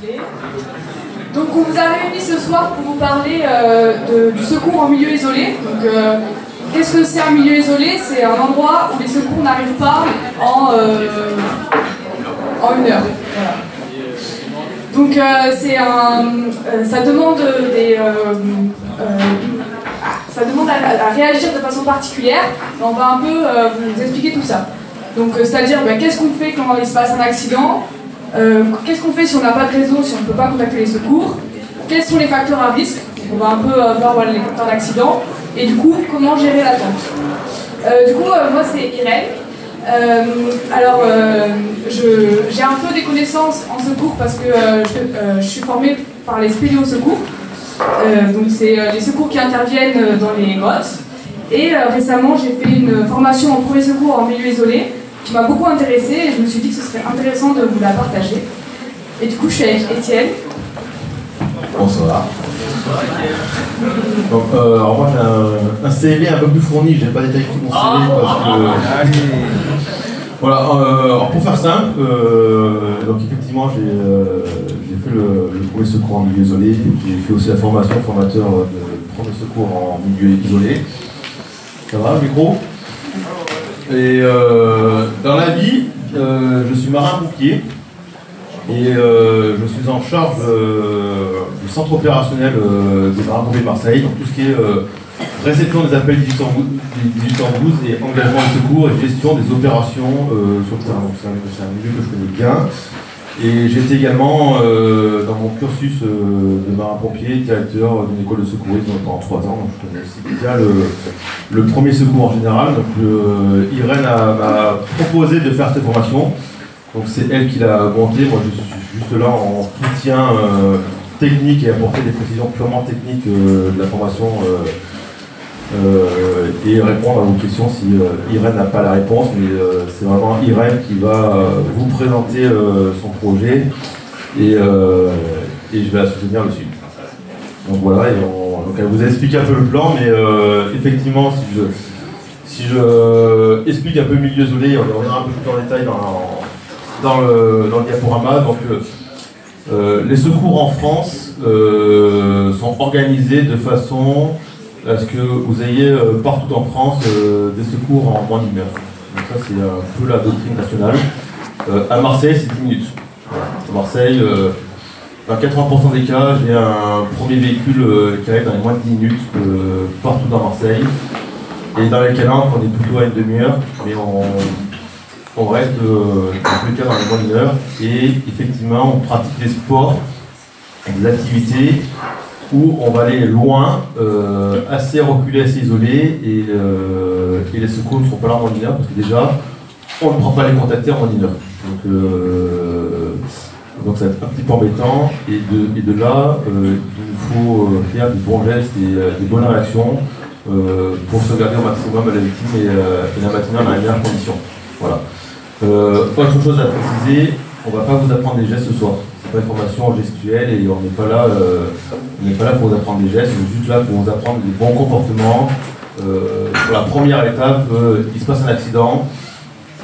s'appeler. Donc on vous a réunis ce soir pour vous parler du secours en milieu isolé. Donc qu'est-ce que c'est un milieu isolé? C'est un endroit où les secours n'arrivent pas en 1 heure. Voilà. Donc ça demande ça demande à réagir de façon particulière. Et on va un peu vous expliquer tout ça. Donc c'est-à-dire qu'est-ce qu'on fait quand il se passe un accident, qu'est-ce qu'on fait si on n'a pas de réseau, si on ne peut pas contacter les secours, quels sont les facteurs à risque, on va un peu voir les facteurs d'accident, et du coup comment gérer l'attente. Moi c'est Irène. J'ai un peu des connaissances en secours parce que je suis formée par les spéléo-secours. Donc c'est les secours qui interviennent dans les grottes. Et récemment j'ai fait une formation en premier secours en milieu isolé qui m'a beaucoup intéressée et je me suis dit que ce serait intéressant de vous la partager. Et du coup je suis avec Étienne. Bonsoir. Donc, alors moi j'ai un CV un peu plus fourni, je n'ai pas détaillé tout mon CV parce que... Voilà, alors pour faire simple, donc effectivement j'ai fait le premier secours en milieu isolé, j'ai fait aussi la formation formateur de premier secours en milieu isolé. Ça va le micro? Et dans la vie, je suis marin-pompier et je suis en charge du centre opérationnel des marins-pompiers de Marseille, donc tout ce qui est réception des appels 1812 et engagement de secours et gestion des opérations sur le terrain. C'est un milieu que je connais bien. Et j'étais également, dans mon cursus de marin-pompier, directeur d'une école de secourisme pendant 3 ans. Donc je connais aussi bien le premier secours en général. Donc Irène m'a proposé de faire cette formation. Donc c'est elle qui l'a montée. Moi je suis juste là en soutien technique et apporter des précisions purement techniques de la formation et répondre à vos questions si Irène n'a pas la réponse, mais c'est vraiment Irène qui va vous présenter son projet et je vais la soutenir dessus. Donc voilà, donc elle vous a expliqué un peu le plan, mais effectivement si je explique un peu le milieu isolé, on reviendra un peu plus en détail dans le diaporama. Donc les secours en France sont organisés de façon à ce que vous ayez partout en France des secours en moins d'1 heure. Donc ça c'est un peu la doctrine nationale. À Marseille c'est 10 minutes. Voilà. À Marseille, dans 80% des cas, j'ai un premier véhicule qui arrive dans les moins de 10 minutes partout dans Marseille. Et dans les calanques on est plutôt à une demi-heure, mais on reste dans tous les cas dans les moins d'1 heure. Et effectivement on pratique des sports, des activités où on va aller loin, assez reculé, assez isolé, et les secours ne seront pas là en moins d'1 heure, parce que déjà, on ne prend pas les contacter en moins d'1 heure. Donc ça va être un petit peu embêtant, et de là, il faut faire des bons gestes et des bonnes réactions pour sauvegarder au maximum la victime et la maintenir dans les meilleures conditions. Voilà. Autre chose à préciser, on ne va pas vous apprendre des gestes ce soir. C'est pas une formation gestuelle et on n'est pas là pour vous apprendre des gestes, on est juste là pour vous apprendre les bons comportements. Pour la première étape, il se passe un accident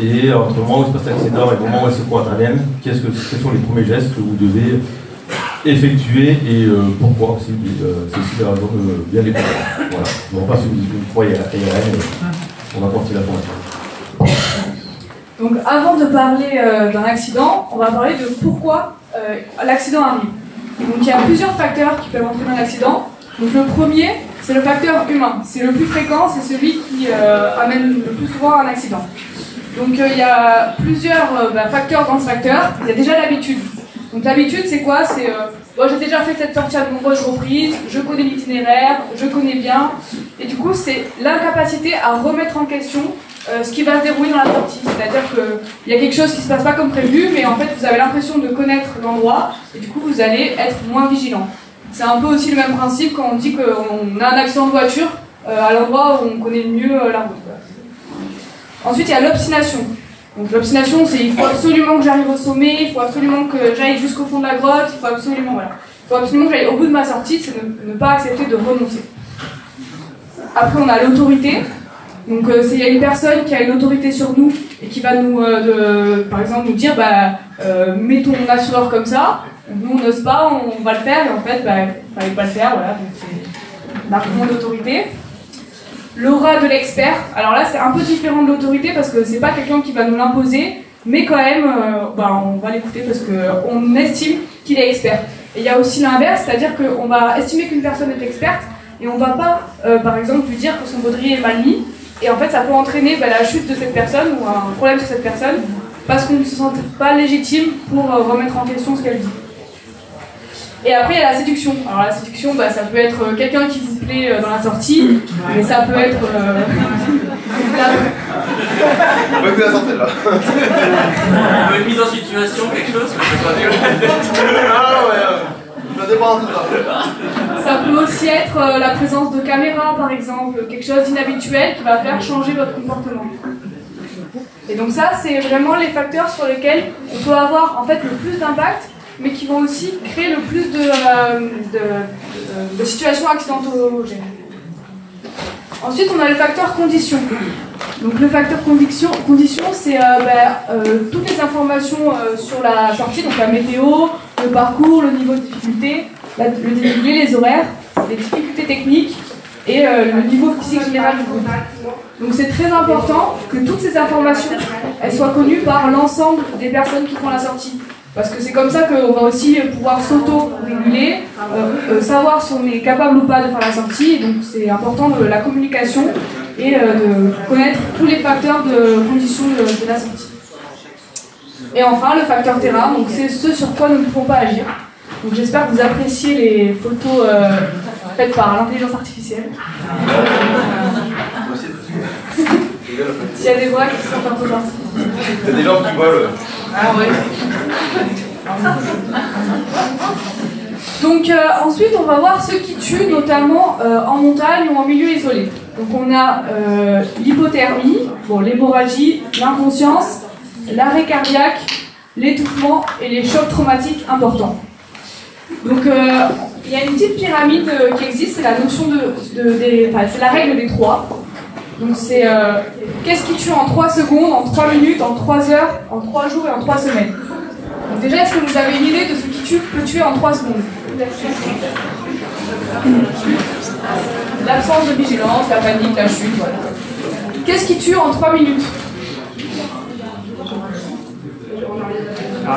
et entre le moment où il se passe l'accident et le moment où les secours interviennent, quels sont les premiers gestes que vous devez effectuer et pourquoi aussi. C'est aussi la raison de bien les comprendre. Voilà. Je ne repasse une fois et on va porter la formation. Donc avant de parler d'un accident, on va parler de pourquoi l'accident arrive. Donc il y a plusieurs facteurs qui peuvent entraîner un accident. Donc le premier, c'est le facteur humain. C'est le plus fréquent, c'est celui qui amène le plus souvent à un accident. Donc il y a plusieurs facteurs dans ce facteur. Il y a déjà l'habitude. Donc l'habitude c'est quoi? C'est j'ai déjà fait cette sortie à de nombreuses reprises, je connais l'itinéraire, je connais bien. Et du coup c'est l'incapacité à remettre en question ce qui va se dérouler dans la sortie. C'est-à-dire qu'il y a quelque chose qui ne se passe pas comme prévu, mais en fait vous avez l'impression de connaître l'endroit et du coup vous allez être moins vigilant. C'est un peu aussi le même principe quand on dit qu'on a un accident de voiture à l'endroit où on connaît mieux la route. Ensuite il y a l'obstination. Donc l'obstination c'est il faut absolument que j'arrive au sommet, il faut absolument que j'aille jusqu'au fond de la grotte, il faut absolument que j'aille au bout de ma sortie, c'est ne pas accepter de renoncer. Après on a l'autorité. Donc il y a une personne qui a une autorité sur nous et qui va nous, par exemple, nous dire mets ton assureur comme ça, Nous, on n'ose pas, on va le faire, et en fait, bah, il fallait pas le faire, voilà, donc c'est l'argument d'autorité. L'aura de l'expert, alors là, c'est un peu différent de l'autorité, parce que c'est pas quelqu'un qui va nous l'imposer, mais quand même, bah, on va l'écouter parce qu'on estime qu'il est expert. Et il y a aussi l'inverse, c'est-à-dire qu'on va estimer qu'une personne est experte, et on va pas, par exemple, lui dire que son baudrier est mal mis, et en fait, ça peut entraîner bah, la chute de cette personne, ou un problème sur cette personne, parce qu'on ne se sent pas légitime pour remettre en question ce qu'elle dit. Et après, il y a la séduction. Alors la séduction, bah, ça peut être quelqu'un qui vous plaît dans la sortie, mais ça peut être... On va que la sortie là. Une mise en situation, quelque chose. Ah ouais, je dépends de ça. Ça peut aussi être la présence de caméras, par exemple, quelque chose d'inhabituel qui va faire changer votre comportement. Et donc ça, c'est vraiment les facteurs sur lesquels on peut avoir en fait le plus d'impact, mais qui vont aussi créer le plus de situations accidentogènes. Ensuite, on a le facteur condition. Donc le facteur condition, c'est toutes les informations sur la sortie, donc la météo, le parcours, le niveau de difficulté, le dénivelé, les horaires, les difficultés techniques et le niveau physique général du groupe. Donc c'est très important que toutes ces informations elles soient connues par l'ensemble des personnes qui font la sortie. Parce que c'est comme ça qu'on va aussi pouvoir s'auto-réguler, savoir si on est capable ou pas de faire la sortie. Et donc c'est important de la communication et de connaître tous les facteurs de conditions de la sortie. Et enfin le facteur terrain, donc c'est ce sur quoi nous ne pouvons pas agir. Donc j'espère que vous appréciez les photos faites par l'intelligence artificielle. S'il y a des voix qui sont un peu parties. Il y a des gens qui volent. Ah ouais. Donc ensuite on va voir ceux qui tuent notamment en montagne ou en milieu isolé. Donc on a l'hypothermie, l'hémorragie, l'inconscience, l'arrêt cardiaque, l'étouffement et les chocs traumatiques importants. Donc il y a une petite pyramide qui existe, c'est la notion c'est la règle des 3. Donc c'est qu'est-ce qui tue en 3 secondes, en 3 minutes, en 3 heures, en 3 jours et en 3 semaines. Donc déjà, est-ce que vous avez une idée de ce qui peut tuer en 3 secondes? L'absence de vigilance, la panique, la chute, voilà. Qu'est-ce qui tue en 3 minutes?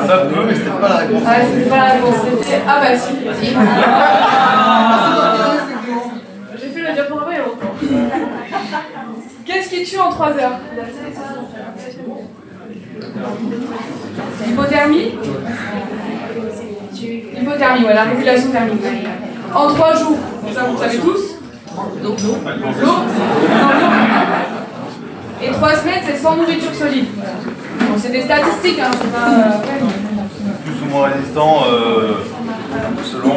Ça peut, mais c'était pas la réponse. Ah, c'était pas la réponse, c'était... Ah bah si. J'ai fait le diaporama il y a longtemps. Qu'est-ce qui tue en 3 heures? L'hypothermie. L'hypothermie, ouais, la régulation thermique. En 3 jours, ça vous savez tous. L'eau. Et 3 semaines, c'est sans nourriture solide. Bon, c'est des statistiques, hein, c'est pas... Plus ou moins résistant, selon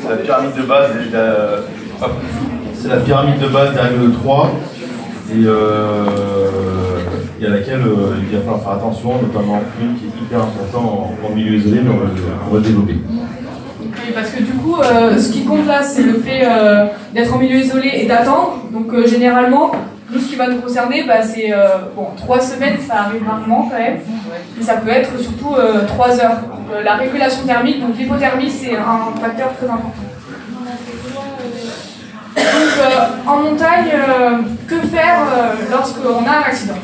c'est la pyramide de base. C'est la pyramide de base des règles de 3 et à laquelle il va falloir faire attention, notamment une qui est hyper importante en milieu isolé, mais on va le développer. Oui, parce que du coup, ce qui compte là, c'est le fait d'être en milieu isolé et d'attendre. Donc généralement, nous, ce qui va nous concerner, c'est 3 semaines, ça arrive rarement quand même. Mais ça peut être surtout 3 heures. Donc, la régulation thermique, donc l'hypothermie, c'est un facteur très important. Donc en montagne, que faire lorsqu'on a un accident?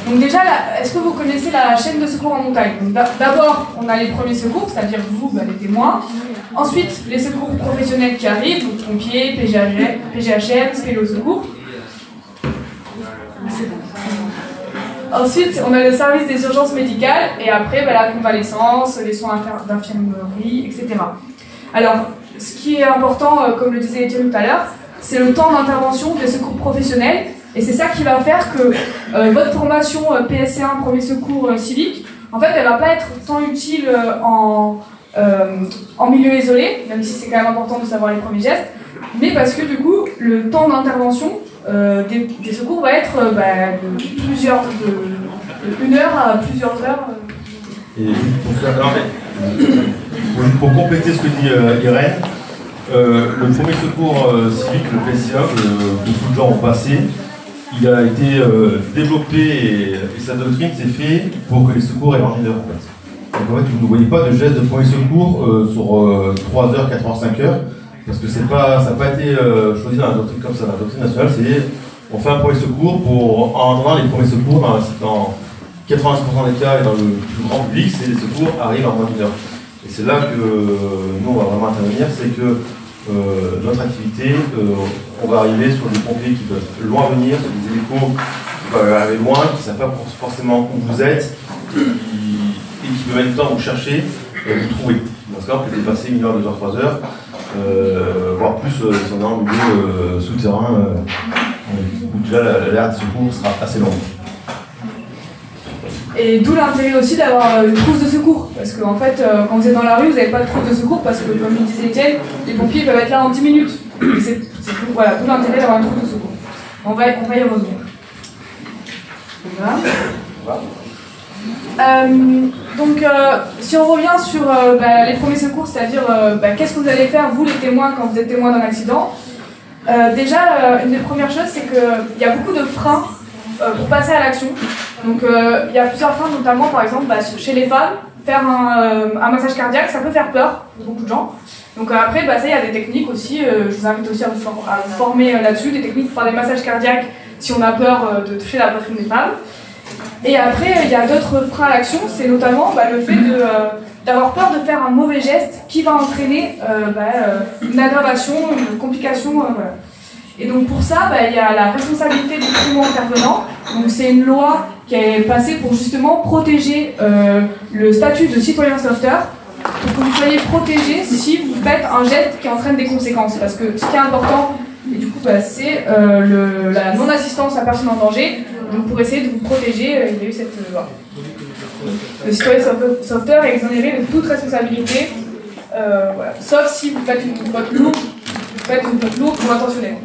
Donc déjà, est-ce que vous connaissez la chaîne de secours en montagne? D'abord, on a les premiers secours, c'est-à-dire vous, les témoins. Ensuite, les secours professionnels qui arrivent, donc pompiers, PGHM, spéléo secours. Ensuite, on a le service des urgences médicales et après, la convalescence, les soins d'infirmerie, etc. Alors, ce qui est important, comme le disait Étienne tout à l'heure, c'est le temps d'intervention des secours professionnels. Et c'est ça qui va faire que votre formation PSC1, premier secours civique, en fait, elle ne va pas être tant utile en milieu isolé, même si c'est quand même important de savoir les premiers gestes, mais parce que du coup, le temps d'intervention des secours va être de 1 heure à plusieurs heures. Et pour compléter ce que dit Irène, le premier secours civique, le PSC1, que beaucoup de gens ont passé, il a été développé et sa doctrine s'est faite pour que les secours aient un mineur en fait. Donc en fait, vous ne voyez pas de geste de premier secours sur 3 heures, 4 heures, 5 heures, parce que ça n'a pas été choisi dans la doctrine comme ça. La doctrine nationale, c'est on fait un premier secours en attendant les premiers secours dans 90% des cas et dans le plus grand public, c'est les secours arrivent en moins d'une heure. Et c'est là que nous on va vraiment intervenir, c'est que notre activité, on va arriver sur des pompiers qui peuvent loin venir, sur des hélicos qui peuvent arriver loin, qui ne savent pas forcément où vous êtes, et qui peuvent même temps vous chercher, vous trouver. Dans ce cas, on peut dépasser 1 heure, 2 heures, 3 heures, voire plus si on est en milieu souterrain, où déjà l'aire de secours sera assez longue. Et d'où l'intérêt aussi d'avoir une trousse de secours. Parce que en fait, quand vous êtes dans la rue, vous n'avez pas de trousse de secours parce que, comme le disait Étienne, les pompiers peuvent être là en 10 minutes. Voilà, d'où l'intérêt d'avoir une trousse de secours. On va y revenir. Voilà. Donc, si on revient sur les premiers secours, c'est-à-dire qu'est-ce que vous allez faire, vous les témoins, quand vous êtes témoins d'un accident. Déjà, une des premières choses, c'est qu'il y a beaucoup de freins pour passer à l'action. Donc il y a plusieurs freins, notamment par exemple chez les femmes, faire un massage cardiaque, ça peut faire peur pour beaucoup de gens. Donc après, ça, il y a des techniques aussi, je vous invite aussi à vous former là-dessus, des techniques pour faire des massages cardiaques si on a peur de toucher la poitrine des femmes. Et après, il y a d'autres freins à l'action, c'est notamment le fait d'avoir peur de faire un mauvais geste qui va entraîner une aggravation, une complication. Voilà. Et donc pour ça, il y a la responsabilité du primo-intervenant. Donc c'est une loi qui est passée pour justement protéger le statut de citoyen sauveteur, pour que vous soyez protégé si vous faites un geste qui entraîne des conséquences. Parce que ce qui est important, et du coup, c'est la non-assistance à personne en danger. Donc pour essayer de vous protéger, il y a eu cette loi. Le citoyen sauveteur est exonéré de toute responsabilité, voilà. Sauf si vous faites une faute lourde, ou intentionnelle.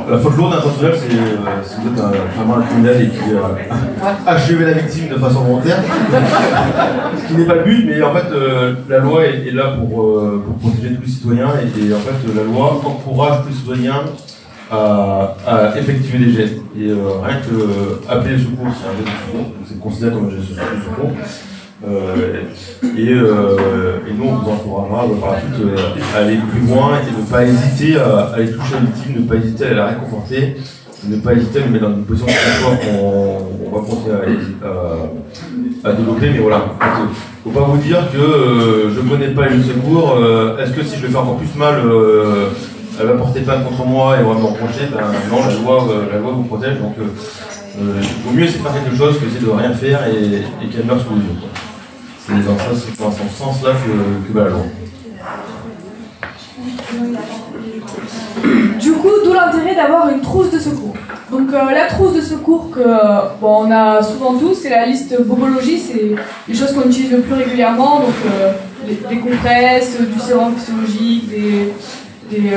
La faute lourde intentionnelle, c'est si vous êtes vraiment un criminel et qui a achevé la victime de façon volontaire, ce qui n'est pas le but, mais en fait la loi est là pour protéger tous les citoyens et en fait la loi encourage tous les citoyens à effectuer des gestes. Et rien que appeler le secours, c'est un geste de secours, c'est considéré comme un geste de secours. Et nous on vous encouragera par la suite à aller plus loin et ne pas hésiter à aller toucher la victime, ne pas hésiter à la réconforter, ne pas hésiter à le mettre dans une position de confort qu'on va continuer à développer. Mais voilà, faut pas vous dire que je ne connais pas les secours, est-ce que si je le fais encore plus mal, elle va porter plainte contre moi et on va me reprocher? Non, la loi vous protège, donc il vaut mieux essayer de faire quelque chose que essayer de rien faire et qu'elle meure sous vos yeux. C'est dans ce sens-là que va la loi. Du coup, d'où l'intérêt d'avoir une trousse de secours. Donc la trousse de secours on a souvent tous, c'est la liste bobologie, c'est les choses qu'on utilise le plus régulièrement, donc des compresses, du sérum physiologique, des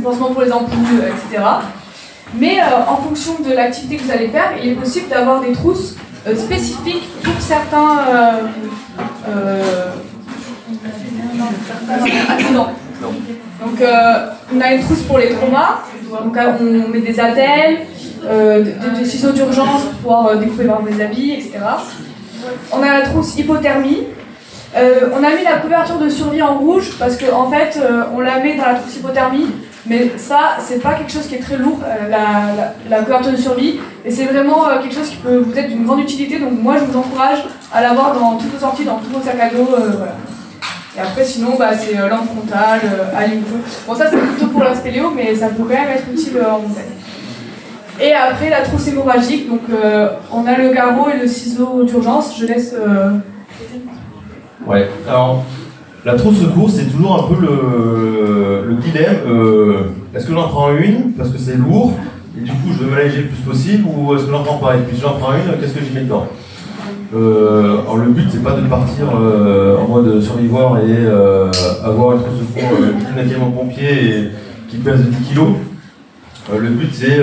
pansements pour les ampoules, etc. Mais en fonction de l'activité que vous allez faire, il est possible d'avoir des trousses spécifiques pour certains accidents. Donc on a une trousse pour les traumas, donc on met des attelles, des ciseaux d'urgence pour pouvoir découper des habits, etc. On a la trousse hypothermie. On a mis la couverture de survie en rouge parce qu'en fait on la met dans la trousse hypothermie, mais ça c'est pas quelque chose qui est très lourd, la couverture de survie, et c'est vraiment quelque chose qui peut vous être d'une grande utilité, donc moi je vous encourage à l'avoir dans toutes vos sorties, dans tous vos sacs à dos, voilà. Et après sinon c'est lampe frontale, allume-feu. Bon ça c'est plutôt pour l'aspect Léo, mais ça peut quand même être utile en montagne. Et après la trousse hémorragique, donc on a le garrot et le ciseau d'urgence, je laisse... Ouais, alors la trousse secours c'est toujours un peu le dilemme, est-ce que j'en prends une parce que c'est lourd et du coup je veux m'alléger le plus possible, ou est-ce que j'en prends pas, et puis si j'en prends une, qu'est-ce que j'y mets dedans? Alors le but c'est pas de partir en mode survivor et avoir une trousse secours inutilement pompier et qui pèse 10 kg. Le but c'est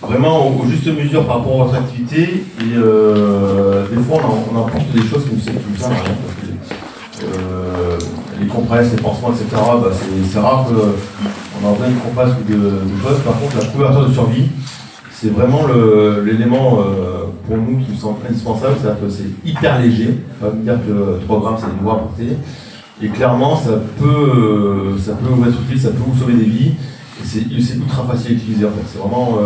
vraiment aux justes mesures par rapport à votre activité, et des fois on apporte des choses qui nous servent à rien, parce que les compresses, les pansements, etc., c'est rare qu'on en donne une compresse ou de choses. Par contre la couverture de survie, c'est vraiment l'élément pour nous qui nous semble indispensable, c'est-à-dire que c'est hyper léger, pas me dire que 3 grammes c'est lourd à porter, et clairement ça peut vous être utile, ça peut vous sauver des vies, et c'est ultra facile à utiliser en fait, c'est vraiment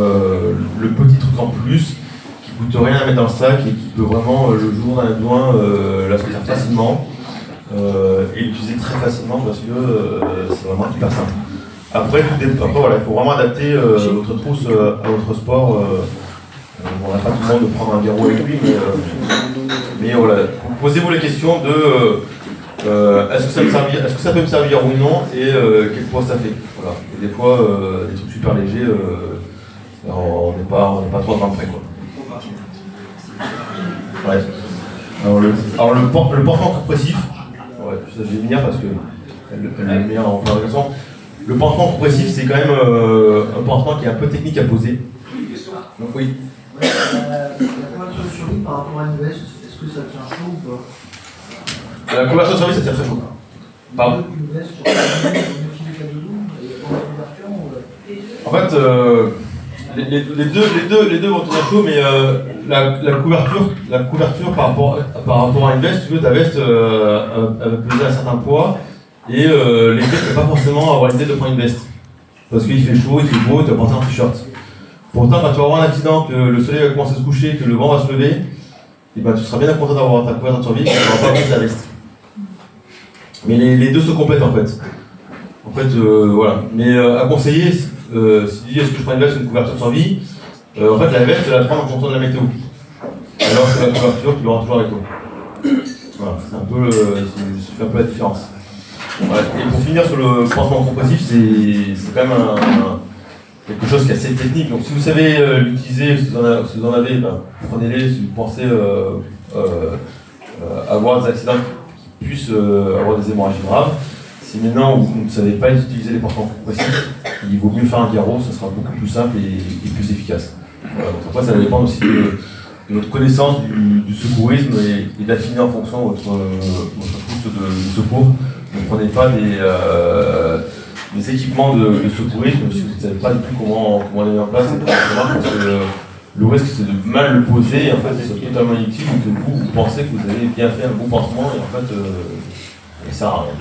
le petit truc en plus qui coûte rien à mettre dans le sac et qui peut vraiment le jour d'un besoin la sortir facilement et l'utiliser très facilement parce que c'est vraiment hyper simple. Après voilà, il faut vraiment adapter votre trousse à votre sport. On n'a pas tout le monde de prendre un garrot avec lui, mais voilà. Posez-vous la question de est-ce que ça peut me servir ou non et quel poids ça fait. Voilà. Et des fois, des trucs super légers, on n'est pas 3 grammes près, quoi. Ouais. Alors le pansement compressif, ouais, ça je vais venir parce que elle est meilleure en présentation. Le pansement compressif, c'est quand même un pansement qui est un peu technique à poser. Donc oui. La couverture de survie par rapport à une veste, est-ce que ça tient chaud ou pas? La couverture de survie, ça tient très chaud. Pardon? Une veste sur une filet cadeau, il y a pas de couverture ou... En fait, les deux vont tenir chaud, mais la couverture par rapport à une veste, tu veux, ta veste elle va peser un certain poids. Et l'idée, c'est pas forcément avoir l'idée de prendre une veste. Parce qu'il fait chaud, il fait beau, tu vas porter un t-shirt. Pourtant, quand tu vas avoir un accident, que le soleil va commencer à se coucher, que le vent va se lever, et ben, tu seras bien content d'avoir ta couverture de survie, et tu n'auras pas besoin de ta veste. Mais les deux se complètent en fait. Voilà. Mais à conseiller, si tu dis est-ce que je prends une veste ou une couverture de survie, en fait, la veste, tu vas la prendre en fonction de la météo. Alors que la couverture, tu l'auras toujours avec toi. Voilà, c'est un peu la différence. Ouais, et pour finir sur le pansement compressif, c'est quand même quelque chose qui est assez technique. Donc si vous savez l'utiliser, si vous en avez, ben, prenez-les. Si vous pensez avoir des accidents qui puissent avoir des hémorragies graves, si maintenant vous ne savez pas utiliser les pansements compressifs, il vaut mieux faire un garrot, ça sera beaucoup plus simple et plus efficace. Voilà, donc après ça va dépendre aussi de votre connaissance du secourisme et d'affiner en fonction votre trousse de secours. Ne prenez pas des équipements de secourisme si vous ne savez pas du tout comment les mettre en place et comment ça marche, parce que le risque c'est de mal le poser et en fait c'est totalement inutile ou que vous pensez que vous avez bien fait un bon pansement et en fait ça sert à rien.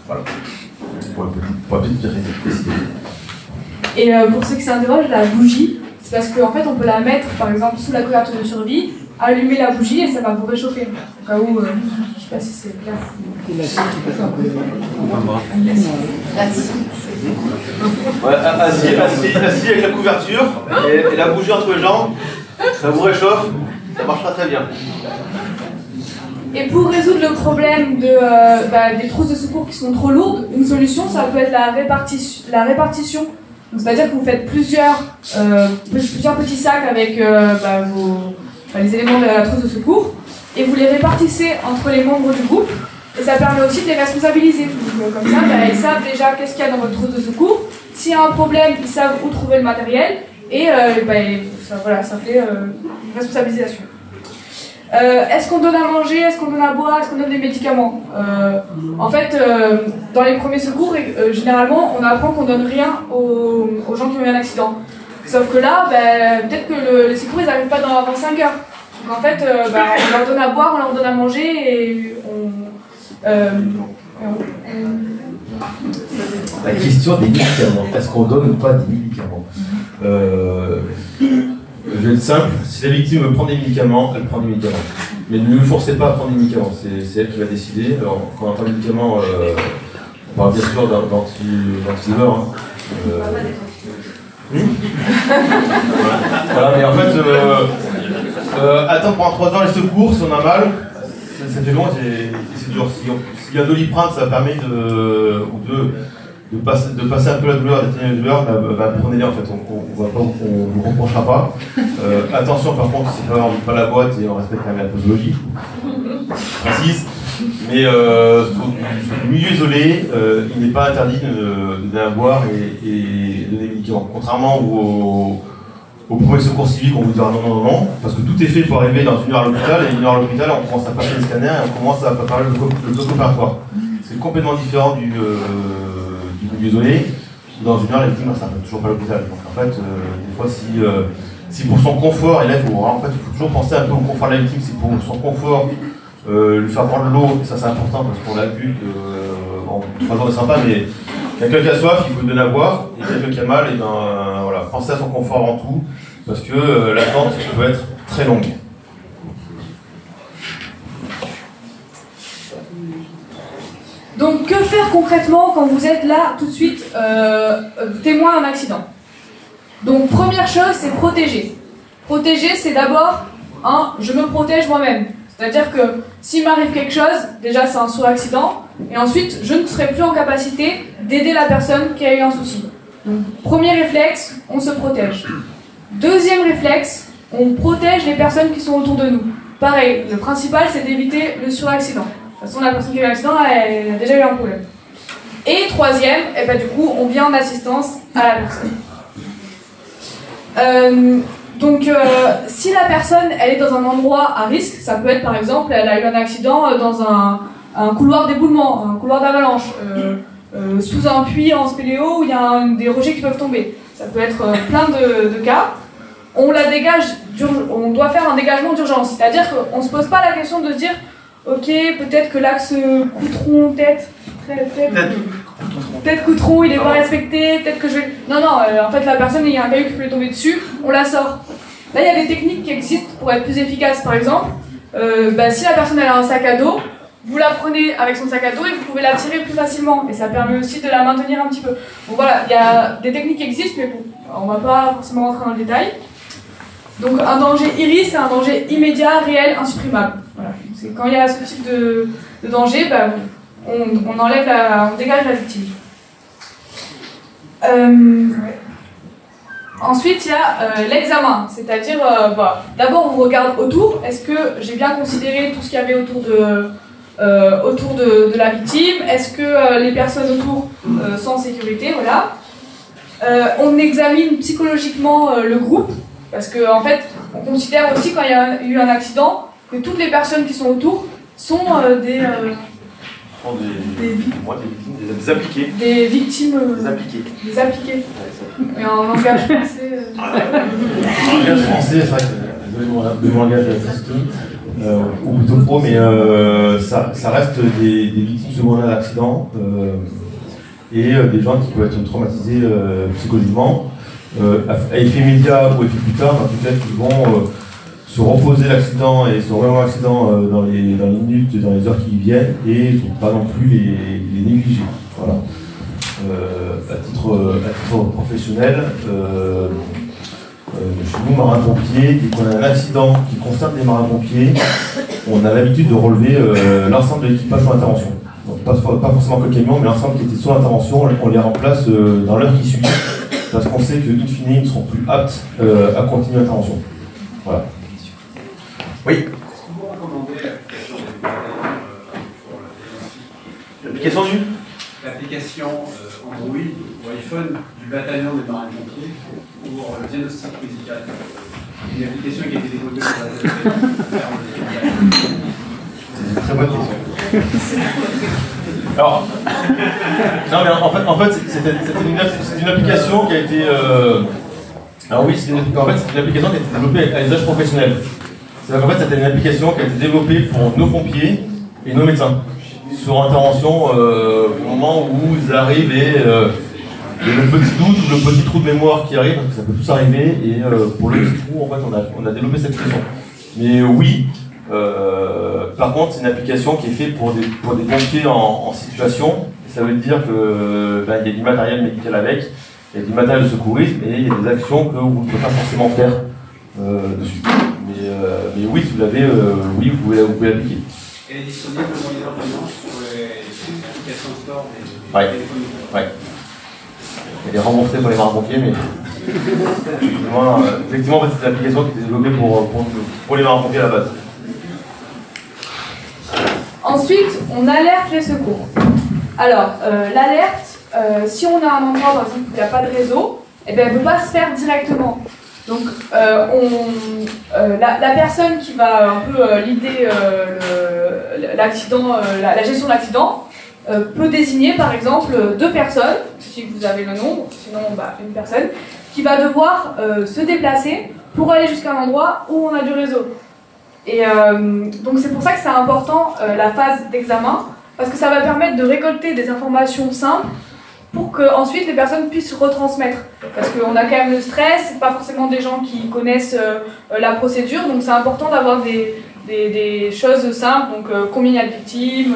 Voilà. Pour la petite précision. Et pour ceux qui s'interrogent, la bougie, c'est parce qu'en fait on peut la mettre par exemple sous la couverture de survie, allumer la bougie et ça va vous réchauffer. Au cas où, je sais pas si c'est clair. Ouais, assis avec la couverture et la bougie entre les jambes, ça vous réchauffe, ça marchera très bien. Et pour résoudre le problème des trousses de secours qui sont trop lourdes, une solution ça peut être la répartition. C'est-à-dire que vous faites plusieurs petits sacs avec les éléments de la trousse de secours et vous les répartissez entre les membres du groupe et ça permet aussi de les responsabiliser. Donc, comme ça, ils savent déjà qu'est-ce qu'il y a dans votre trousse de secours. S'il y a un problème, ils savent où trouver le matériel et ça fait une responsabilisation. Est-ce qu'on donne à manger, est-ce qu'on donne à boire, est-ce qu'on donne des médicaments? En fait, dans les premiers secours, généralement, on apprend qu'on donne rien aux gens qui ont eu un accident. Sauf que là, peut-être que les secours, ils n'arrivent pas avant 5 heures. Donc en fait, on leur donne à boire, on leur donne à manger et La question des médicaments, est-ce qu'on donne ou pas des médicaments? Je vais être simple, si la victime veut prendre des médicaments, elle prend des médicaments. Mais ne lui forcez pas à prendre des médicaments, c'est elle qui va décider. Alors, quand on entend des médicaments, on parle bien sûr d'antidouleurs. Voilà, mais en fait, attendre pendant 3 heures les secours, si on a mal, ça fait long et c'est dur. S'il y a un Doliprane, ça permet de passer un peu la douleur, d'atténuer la douleur, prenez-les en fait, on vous reprochera pas. Attention par contre, c'est pas, on ne pas la boîte et on respecte quand même la posologie, précise. Mais sur du milieu isolé, il n'est pas interdit de donner à boire et de donner des médicaments. Contrairement au premier secours civique, on vous dira non, parce que tout est fait pour arriver dans une heure à l'hôpital, et une heure à l'hôpital, on commence à passer les scanners et on commence à préparer le bloc opératoire. C'est complètement différent du milieu isolé. Dans une heure, les victimes ne s'arrêtent toujours pas à l'hôpital. Donc en fait, des fois, si si pour son confort, et là il faut toujours penser un peu au confort de la victime, si pour son confort, lui faire prendre l'eau, ça c'est important parce qu'on l'a vu, bon, 3 jours c'est sympa, mais quelqu'un qui a soif, il faut lui donner à boire, et quelqu'un qui a mal, et ben voilà, pensez à son confort avant tout, parce que l'attente peut être très longue. Donc, que faire concrètement quand vous êtes là, tout de suite, témoin d'un accident? Donc, première chose, c'est protéger. Protéger, c'est d'abord, je me protège moi-même. C'est-à-dire que s'il m'arrive quelque chose, déjà c'est un sous-accident, et ensuite, je ne serai plus en capacité d'aider la personne qui a eu un souci. Donc, premier réflexe, on se protège. Deuxième réflexe, on protège les personnes qui sont autour de nous. Pareil, le principal, c'est d'éviter le sur-accident. De toute façon, la personne qui a eu l'accident, elle a déjà eu un problème. Et troisième, et ben, du coup, on vient en assistance à la personne. Si la personne, elle est dans un endroit à risque, ça peut être par exemple, elle a eu un accident dans un couloir d'éboulement, un couloir d'avalanche, sous un puits en spéléo où il y a des rochers qui peuvent tomber. Ça peut être plein de cas. On la dégage, on doit faire un dégagement d'urgence. C'est-à-dire qu'on ne se pose pas la question de se dire ok, peut-être que l'axe Coutron, il n'est pas respecté, peut-être que je vais... Non, en fait, la personne, il y a un caillou qui peut lui tomber dessus, on la sort. Là, il y a des techniques qui existent pour être plus efficaces, par exemple. Si la personne elle a un sac à dos, vous la prenez avec son sac à dos et vous pouvez la tirer plus facilement. Et ça permet aussi de la maintenir un petit peu. Donc voilà, il y a des techniques qui existent, mais bon, on ne va pas forcément rentrer dans le détail. Donc un danger IRI, c'est un danger immédiat, réel, insupprimable. Voilà. C'est quand il y a ce type de danger, on enlève on dégage la victime. Ensuite, il y a l'examen, c'est-à-dire, d'abord on regarde autour, est-ce que j'ai bien considéré tout ce qu'il y avait autour de la victime, est-ce que les personnes autour sont en sécurité, voilà. On examine psychologiquement le groupe, parce qu'en fait, on considère aussi quand il y a eu un accident que toutes les personnes qui sont autour sont des appliqués. Des victimes. Des appliqués. Et en langage français. En langage français, c'est vrai que le langage ou plutôt pro, mais ça reste des victimes secondaires d'accident et des gens qui peuvent être traumatisés psychologiquement. À effet immédiat ou effet plus tard, en tout cas, qui vont se reposer l'accident et se remettre l'accident dans les minutes, dans les heures qui viennent, et il ne faut pas non plus les négliger. Voilà. À titre professionnel, chez nous, marins-pompiers, dès qu'on a un accident qui concerne les marins-pompiers, on a l'habitude de relever l'ensemble de l'équipage sur intervention. Donc, pas forcément que le camion, mais l'ensemble qui était sur intervention, on les remplace dans l'heure qui suit, parce qu'on sait qu'in fine, ils ne seront plus aptes à continuer l'intervention. Voilà. Oui. Est-ce que vous recommandez L'application du l'application Android ou iPhone du bataillon des marins-pompiers pour le diagnostic médical? Une application qui a été développée par la C'est une très bonne question. Alors, non mais en fait c'est une application qui a été... Alors oui, c'est une application qui a été développée à l'usage professionnel. C'est-à-dire qu'en fait, c'était une application qui a été développée pour nos pompiers et nos médecins. Sur intervention, au moment où ils arrivent et le petit doute ou le petit trou de mémoire qui arrive, parce que ça peut tous arriver, et pour le petit trou, en fait, on a développé cette solution. Mais oui, par contre, c'est une application qui est faite pour des pompiers en situation. Ça veut dire que il y a du matériel médical avec, il y a du matériel de secourisme, et il y a des actions que vous ne pouvez pas forcément faire dessus. Mais oui, si vous l'avez, oui, vous pouvez l'appliquer. Elle est disponible dans les ordonnances sur les applications store des Ouais. téléphones. Ouais. Elle est remboursée pour les marins-pompiers, mais effectivement, c'est une application qui est développée pour les marins-pompiers à la base. Ensuite, on alerte les secours. Alors, l'alerte, si on a un endroit par exemple où il n'y a pas de réseau, eh bien, elle ne peut pas se faire directement. Donc, la personne qui va un peu l'idée l'accident, la gestion de l'accident, peut désigner par exemple 2 personnes, si vous avez le nombre, sinon une personne, qui va devoir se déplacer pour aller jusqu'à un endroit où on a du réseau. Et donc c'est pour ça que c'est important la phase d'examen, parce que ça va permettre de récolter des informations simples pour que ensuite les personnes puissent retransmettre. Parce qu'on a quand même le stress, c'est pas forcément des gens qui connaissent la procédure, donc c'est important d'avoir des choses simples, donc combien il y a de victimes,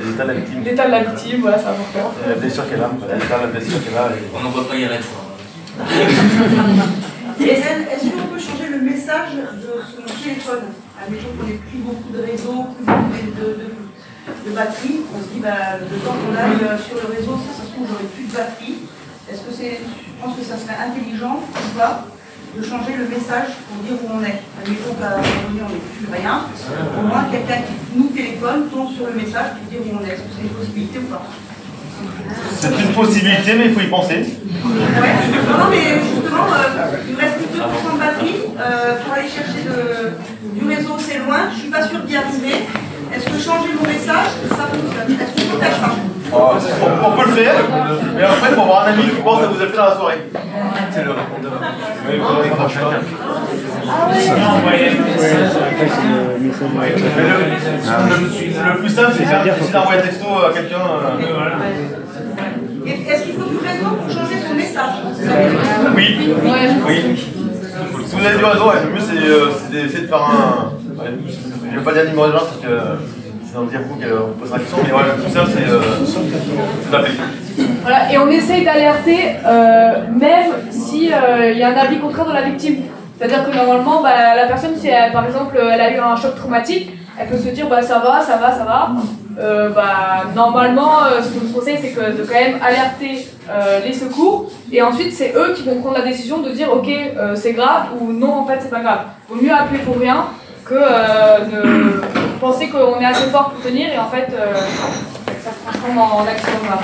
l'état de la victime. L'état de la victime, voilà, c'est important. La blessure qu'elle a, l'état de la blessure qu'elle a. On n'en voit pas y aller. Est-ce qu'on peut changer le message de son téléphone? Admettons qu'on n'ait plus beaucoup de réseaux, plus beaucoup de batterie. On se dit, le temps qu'on aille sur le réseau, ça se trouve, j'aurai plus de batterie. Est-ce que je pense que ça serait intelligent ou pas de changer le message pour dire où on est? Admettons qu'à un moment donné, on n'est plus rien. Au moins, quelqu'un qui nous téléphone tombe sur le message pour dire où on est. Est-ce que c'est une possibilité ou pas? C'est une possibilité, mais il faut y penser. Ouais. Non, mais justement, il me reste plus de 2% de batterie. Pour aller chercher du réseau, c'est loin. Je suis pas sûre d'y arriver. Est-ce que changer mon message, ça fonctionne? Est-ce qu'on peut faire ça? On peut le faire, mais après, il faut avoir un ami qui pense à vous appeler dans la soirée. C'est le répondeur. Oui, vous avez un chacun. Le plus simple, c'est d'envoyer un texto à quelqu'un. Est-ce qu'il faut du réseau pour changer son message? Oui. Oui. Si vous avez du réseau, le mieux c'est d'essayer de faire un. Je ne vais pas dire numéro de gens parce que c'est dans le dire vous qu'on posera la question, mais voilà, le plus simple c'est d'appeler. Voilà, et on essaye d'alerter même s'il y a un avis contraire de la victime. C'est-à-dire que normalement, la personne, si elle, par exemple elle a eu un choc traumatique, elle peut se dire ça va. Normalement, ce qu'on nous conseille, c'est de quand même alerter les secours, et ensuite c'est eux qui vont prendre la décision de dire ok, c'est grave ou non, en fait c'est pas grave. Vaut mieux appeler pour rien que de penser qu'on est assez fort pour tenir et en fait ça se transforme en accident grave.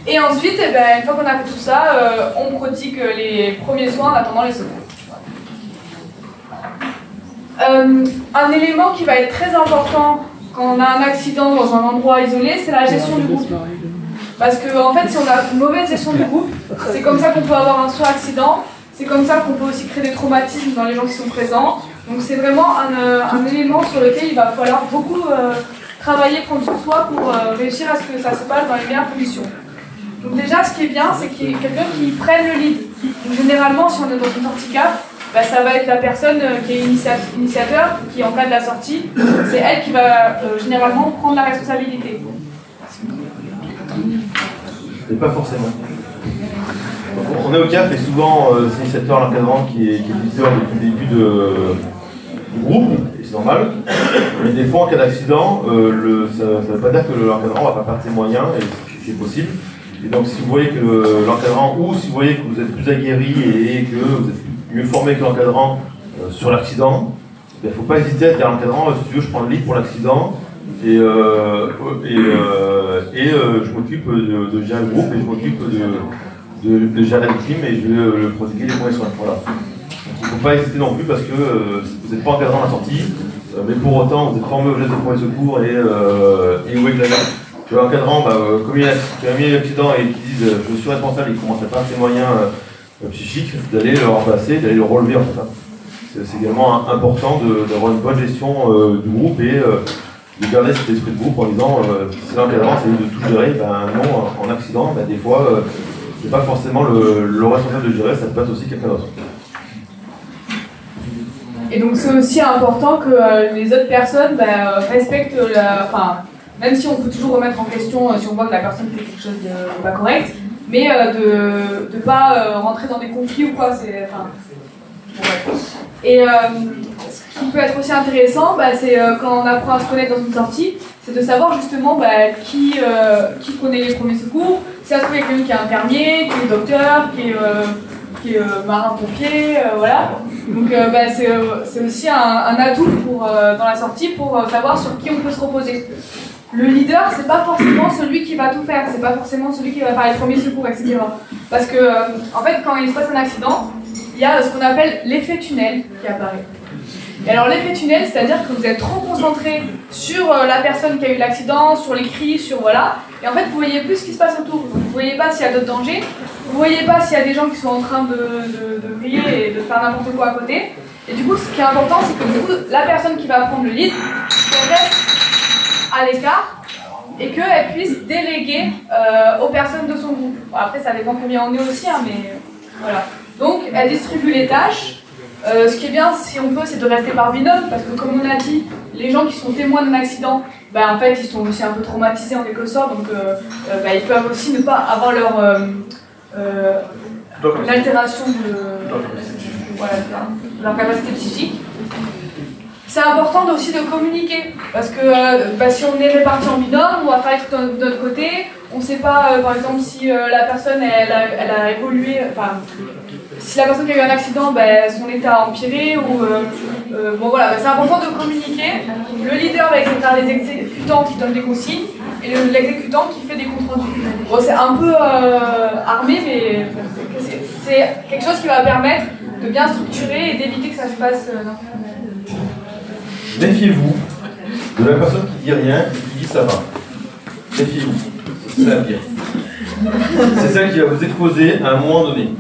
Et ensuite, une fois qu'on a fait tout ça, on pratique les premiers soins en attendant les secours. Un élément qui va être très important quand on a un accident dans un endroit isolé, c'est la gestion du groupe. Parce que en fait, si on a une mauvaise gestion du groupe, c'est comme ça qu'on peut avoir un suraccident, c'est comme ça qu'on peut aussi créer des traumatismes dans les gens qui sont présents. Donc c'est vraiment un élément sur lequel il va falloir beaucoup travailler, prendre sur soi pour réussir à ce que ça se passe dans les meilleures conditions. Donc déjà, ce qui est bien, c'est qu'il y ait quelqu'un qui prenne le lead. Donc généralement, si on est dans une sortie CAF, ça va être la personne qui est initiateur, qui encadre la sortie. C'est elle qui va généralement prendre la responsabilité. Et pas forcément. Donc, on est au CAF et souvent c'est l'initiateur, l'encadrant qui est leader depuis le début du groupe, et c'est normal. Mais des fois en cas d'accident, ça ne veut pas dire que l'encadrant ne va pas perdre ses moyens, et c'est possible. Et donc si vous voyez que l'encadrant, ou si vous voyez que vous êtes plus aguerri et que vous êtes mieux formé que l'encadrant sur l'accident, il ne faut pas hésiter à dire à l'encadrant, si tu veux, je prends le lead pour l'accident, et je m'occupe de gérer le groupe, et je m'occupe de gérer la victime, et je vais le protéger les premiers soins. Voilà. Donc il ne faut pas hésiter non plus, parce que vous n'êtes pas encadrant à la sortie, mais pour autant vous êtes formé au geste de premier secours et où est que la l'encadrant, comme il a mis l'accident et qui disent je suis responsable et qui commence à perdre ses moyens psychiques, d'aller le remplacer, d'aller le relever en fait. C'est également important d'avoir une bonne gestion du groupe et de garder cet esprit de groupe en disant si l'encadrant c'est de tout gérer, non, en accident, des fois c'est pas forcément le responsable de gérer, ça peut être aussi quelqu'un d'autre. Et donc c'est aussi important que les autres personnes respectent même si on peut toujours remettre en question si on voit que la personne fait quelque chose de pas correct, mais de ne pas rentrer dans des conflits ou quoi. Et ce qui peut être aussi intéressant, c'est quand on apprend à se connaître dans une sortie, c'est de savoir justement qui connaît les premiers secours, si ça se trouve il y a quelqu'un qui est infirmier, qui est docteur, qui est marin-pompier, voilà. Donc c'est aussi un atout dans la sortie pour savoir sur qui on peut se reposer. Le leader, c'est pas forcément celui qui va tout faire, c'est pas forcément celui qui va faire les premiers secours, etc. Parce que, en fait, quand il se passe un accident, il y a ce qu'on appelle l'effet tunnel qui apparaît. Et alors l'effet tunnel, c'est-à-dire que vous êtes trop concentré sur la personne qui a eu l'accident, sur les cris, sur voilà, et en fait vous voyez plus ce qui se passe autour. Donc, vous voyez pas s'il y a d'autres dangers, vous voyez pas s'il y a des gens qui sont en train de crier et de faire n'importe quoi à côté. Et du coup, ce qui est important, c'est que du coup, la personne qui va prendre le lead, elle reste à l'écart et qu'elle puisse déléguer aux personnes de son groupe. Bon, après, ça dépend combien on est aussi, hein, mais voilà. Donc, elle distribue les tâches. Ce qui est bien, si on peut, c'est de rester par binôme, parce que comme on a dit, les gens qui sont témoins d'un accident, en fait, ils sont aussi un peu traumatisés en quelque sorte, donc ils peuvent aussi ne pas avoir leur l'altération de leur capacité psychique. C'est important aussi de communiquer, parce que si on est répartis en binôme, on va travailler tout de notre côté, on ne sait pas, par exemple, si la personne elle a évolué, si la personne qui a eu un accident, son état a empiré, ou bon voilà, c'est important de communiquer. Le leader va exécuter les exécutants qui donnent des consignes, et l'exécutant qui fait des comptes rendus. Bon, c'est un peu armé, mais c'est quelque chose qui va permettre de bien structurer et d'éviter que ça se passe Méfiez-vous de la personne qui dit rien et qui dit ça va. Méfiez-vous, c'est la pire. C'est celle qui va vous exposer à un moment donné.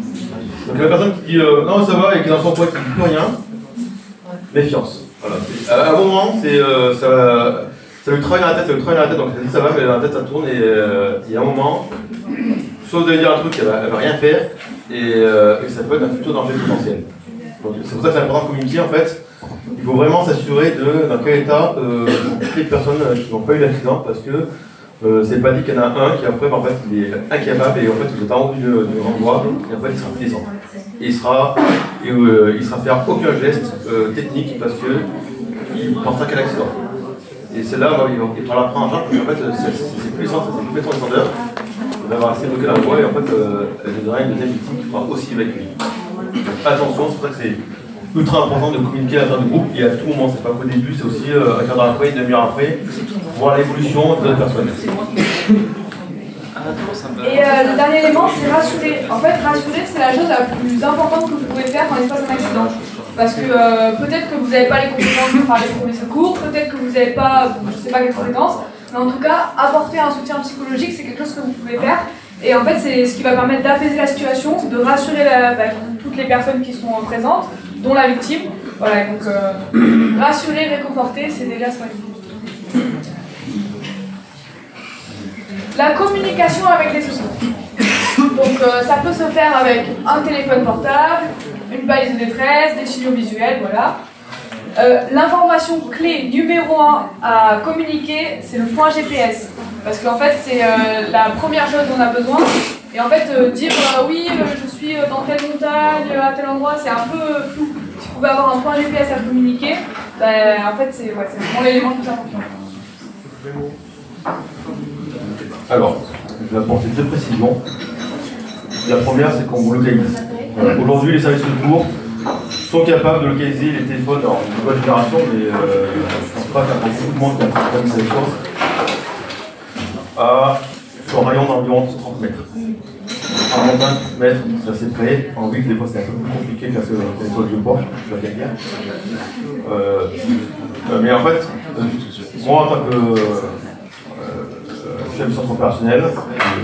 Donc la personne qui dit non ça va et qui est dans son poids qui ne dit plus rien, méfiance. Voilà, à un moment, ça lui travaille dans la tête, donc elle dit ça va, mais dans la tête ça tourne et il y a un moment, soit vous allez dire un truc, elle va rien faire, et ça peut être un futur danger potentiel. Donc c'est pour ça que c'est important de communiquer en fait. Il faut vraiment s'assurer dans quel état sont toutes les personnes qui n'ont pas eu d'accident, parce que c'est pas dit qu'il y en a un qui après en fait il est incapable et en fait vous êtes en haut du endroit et en fait il sera plus descendre. Et il sera faire aucun geste technique parce que il pensera qu'à l'accident. Et c'est là il va la prendre en charge parce qu'en fait c'est plus descendre, c'est plus descendeur. Il va avoir assez bloqué la voie et en fait elle donnera une deuxième victime qui fera aussi évacuer. Attention, c'est pour ça que c'est ultra important de communiquer à l'intérieur du groupe et à tout moment, c'est pas qu'au début, c'est aussi un quart d'heure après, une demi-heure après, voir l'évolution de l'autre personne. Et le dernier élément, c'est rassurer. En fait, rassurer, c'est la chose la plus importante que vous pouvez faire quand il se passe un accident. Parce que peut-être que vous n'avez pas les compétences pour faire les premiers secours, peut-être que vous n'avez pas, je ne sais pas quelles compétences, mais en tout cas, apporter un soutien psychologique, c'est quelque chose que vous pouvez faire. Et en fait, c'est ce qui va permettre d'apaiser la situation, de rassurer toutes les personnes qui sont présentes, dont la victime. Voilà, donc rassurer, réconforter, c'est déjà ça. La communication avec les secours. Donc ça peut se faire avec un téléphone portable, une balise de détresse, des signaux visuels, voilà. L'information clé numéro 1 à communiquer, c'est le point GPS. Parce qu'en fait, c'est la première chose dont on a besoin. Et en fait, dire oui, je suis dans telle montagne, à tel endroit, c'est un peu flou. Si vous pouvez avoir un point GPS à communiquer, en fait, c'est vraiment l'élément le plus important. Alors, je vais apporter deux précisions. La première, c'est qu'on vous localise. Aujourd'hui, les services de secours sont capables de localiser les téléphones, alors une nouvelle génération, mais je ne pense pas qu'il y a beaucoup de monde qui a un problème de cette chose, sur un rayon d'environ 30 mètres. En montagne, 30 mètres, c'est assez près. En ville, des fois, c'est un peu plus compliqué que sur le vieux port, je dois bien dire. Mais en fait, moi, en tant que chef du centre opérationnel,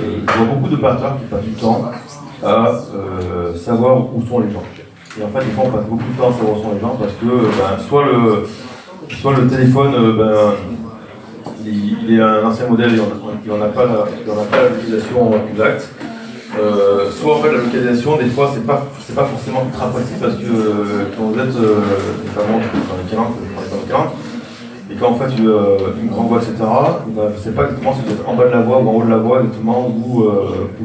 je vois beaucoup d'opérateurs qui passent du temps à savoir où sont les gens. Et en fait, des fois, on passe beaucoup de temps à savoir où sont les gens parce que soit le téléphone, il est un ancien modèle et on n'a pas la localisation exacte. Soit en fait la localisation, des fois, c'est pas forcément ultra précis parce que quand vous êtes notamment dans les 40, et quand vous faites une grande voie, etc., vous ne savez pas exactement si vous êtes en bas de la voie ou en haut de la voie, exactement où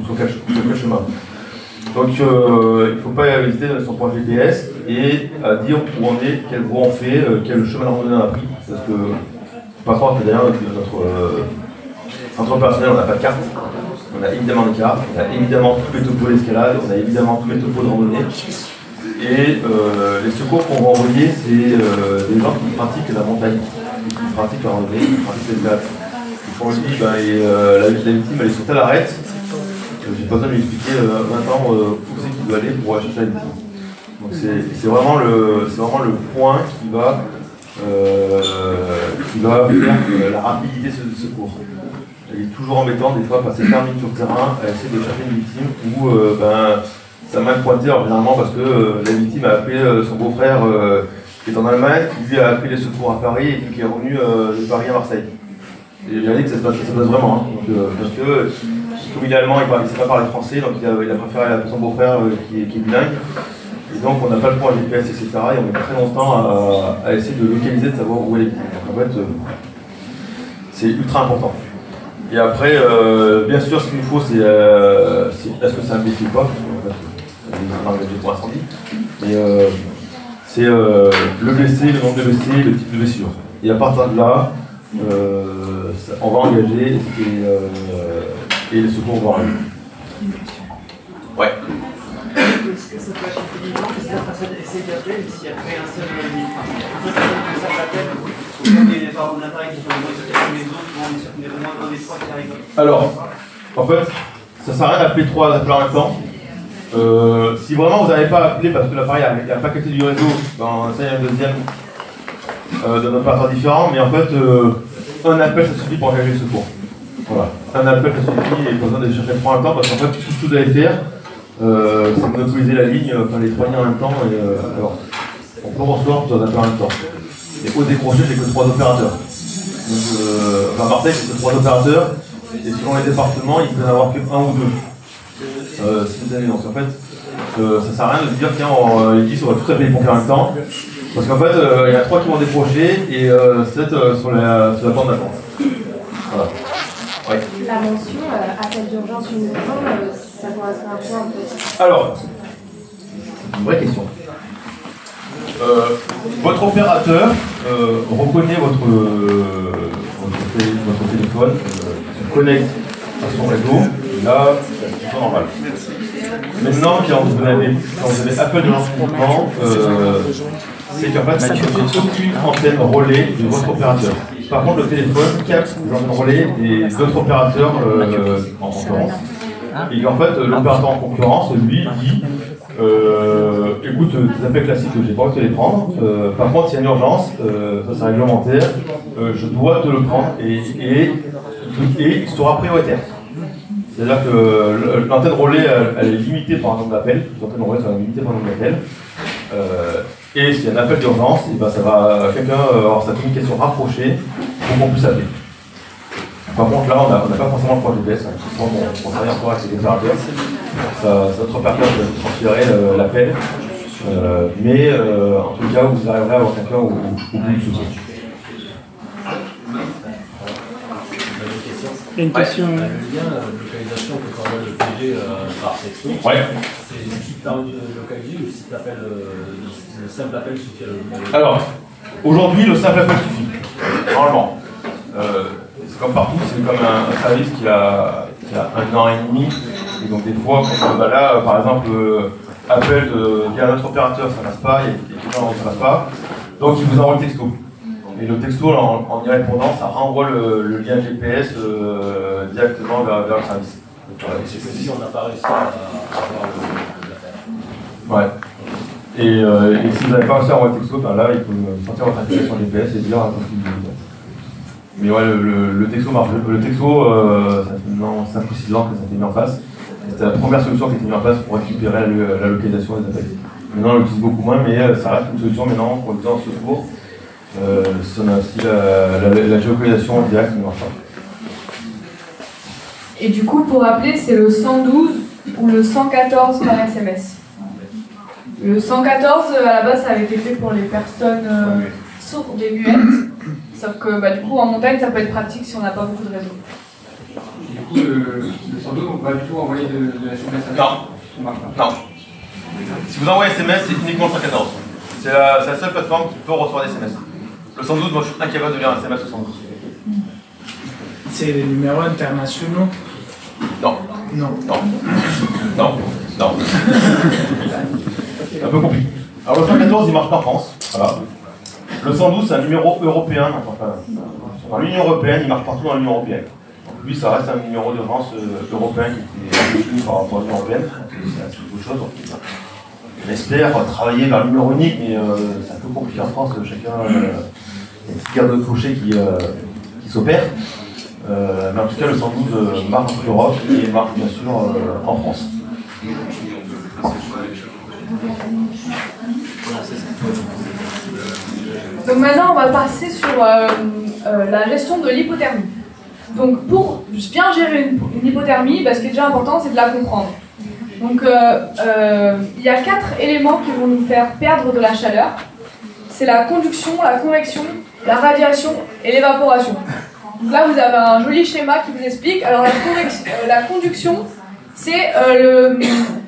sur quel chemin. Donc il ne faut pas hésiter son point GPS et à dire où on est, quelle voie on fait, quel chemin de randonnée on a pris. Parce que pas croire que derrière notre personnel, on n'a pas de carte. On a évidemment des cartes, on a évidemment tous les topos d'escalade, on a évidemment tous les topos de randonnée. Et les secours qu'on va envoyer, c'est des gens qui pratiquent la montagne, qui pratiquent la randonnée, qui pratiquent l'escalade. Quand on dit la victime elle est sur telle arête, j'ai pas besoin de lui expliquer maintenant où c'est qu'il doit aller pour aller chercher la victime. Donc Donc c'est vraiment le point qui va faire la rapidité de ce secours. Il est toujours embêtant des fois passer 20 minutes sur le terrain à essayer de chercher une victime où ça m'a pointé généralement parce que la victime a appelé son beau-frère qui est en Allemagne, qui lui a appelé les secours à Paris et puis qui est revenu de Paris à Marseille. Et j'ai dit que ça se passe vraiment, hein. Donc, parce que comme il est allemand, il ne sait pas parler français, donc il a préféré appeler son beau-frère qui est bilingue. Et donc on n'a pas le point GPS, etc. Et on met très longtemps à essayer de localiser, de savoir où est la victime. Donc en fait, c'est ultra important. Et après, bien sûr, ce qu'il nous faut, c'est est-ce que c'est un blessé ou pas, parce que en fait, c'est pour incendie. Mais c'est le blessé, le nombre de blessés, le type de blessure. Et à partir de là, on va engager et les secours vont arriver. Ouais. Est-ce que ça peut être intelligent que cette personne essaie d'appeler s'il y a fait un seul appel, il y a par exemple l'appareil qui fait un bruit les autres, on est au moins un des trois qui arrive. Alors, en fait, ça sert à rien d'appeler 3 appels en même temps. Si vraiment vous n'avez pas appelé parce que l'appareil n'a pas capté du réseau, ça y a un deuxième d'un opérateur différent, mais en fait, un appel ça suffit pour engager le secours. Voilà. Un appel ça suffit et pas besoin de chercher 3 en même temps parce qu'en fait, tout ce que vous allez faire, c'est monopoliser la ligne, les 3 lignes en même temps. Alors, on peut recevoir plusieurs appels en même temps. Et au décrocher, j'ai que 3 opérateurs. Donc, Marseille, c'est que 3 opérateurs. Et selon les départements, il peut y en avoir que 1 ou 2. Simultanément. Donc en fait, ça sert à rien de dire tiens, les 10 on va tous appeler les pompiers en même temps. Parce qu'en fait, il y en a 3 qui vont décrocher et 7 sur la bande d'attente. Voilà. Ouais. La mention appel d'urgence numéro 1, ça correspond à quoi en fait? Alors, une vraie question. Votre opérateur reconnaît votre téléphone, se connecte à son réseau, et là, c'est tout normal. Maintenant, quand vous avez appel de lancement, c'est qu'en fait, il n'y a aucune antenne relais de votre opérateur. Par contre, le téléphone capte les antennes relais des autres opérateurs en concurrence. Et en fait, l'opérateur en concurrence, lui, dit écoute, des appels classiques, j'ai pas envie de te les prendre. Par contre, s'il y a une urgence, ça c'est réglementaire, je dois te le prendre et il sera prioritaire. C'est-à-dire que l'antenne relais, elle est limitée par un nombre d'appels. Les antennes relais sont limitées par un nombre d'appels. Et s'il y a un appel d'urgence, ça va quelqu'un avoir sa communication rapprochée pour qu'on puisse appeler. Par contre, là, on n'a pas forcément le point GPS. On travaille encore avec les opérateurs. Notre opérateur va transférer l'appel. Mais en tout cas, vous arriverez à avoir quelqu'un au bout du secours. Il y a une question. Le lien de localisation que t'envoie le PG par texto, c'est le site localisé ou le site appel, le simple appel suffit à le... Alors, aujourd'hui, le simple appel suffit. Normalement. C'est comme partout, c'est comme un service qui a 1 an et demi. Et donc des fois, là, par exemple, appel via notre opérateur, ça ne passe pas, il y a quelqu'un où ça ne passe pas. Donc il vous envoie le texto. Et le texto, en y répondant, ça renvoie le lien GPS directement vers le service. C'est que si on n'a pas réussi à avoir l'appel. Ouais. Et si vous n'avez pas réussi à envoyer le texto, là, il faut sortir votre application GPS et dire à votre fille. Mais ouais, le texto marche. Le texto, ça fait maintenant 5 ou 6 ans que ça a été mis en place. C'était la première solution qui a été mise en place pour récupérer la localisation des appels. Maintenant, on l'utilise beaucoup moins, mais ça reste une solution maintenant pour les gens en secours. Si on a aussi la géolocalisation directe qui ne marche pas. Et du coup, pour appeler, c'est le 112 ou le 114 par SMS. Le 114, à la base, ça avait été fait pour les personnes sourdes et muettes. Sauf que du coup, en montagne, ça peut être pratique si on n'a pas beaucoup de réseau. Du coup, le 112, on ne peut pas du tout envoyer de SMS à Non. Si vous envoyez SMS, c'est uniquement le 114. C'est la seule plateforme qui peut recevoir des SMS. Le 112, moi je suis incapable de lire un SMS au 112. C'est les numéros internationaux? Non. Non. Non. Non. Non. C'est un peu compliqué. Alors le 114, il marche pas en France. Voilà. Le 112, c'est un numéro européen. Dans l'Union Européenne, il marche partout dans l'Union Européenne. Donc lui, ça reste un numéro d'urgence européen qui était défini par rapport à l'Union Européenne. C'est autre chose. on espère travailler vers le numéro unique, mais c'est un peu compliqué en France, chacun a une petite garde de crochet qui s'opère. Mais en tout cas, le 112 marche en toute l'Europe et marche bien sûr en France. Donc maintenant, on va passer sur la gestion de l'hypothermie. Donc pour bien gérer une hypothermie, ce qui est déjà important, c'est de la comprendre. Donc il y a 4 éléments qui vont nous faire perdre de la chaleur. C'est la conduction, la convection, la radiation et l'évaporation. Donc là, vous avez un joli schéma qui vous explique. Alors la conduction, c'est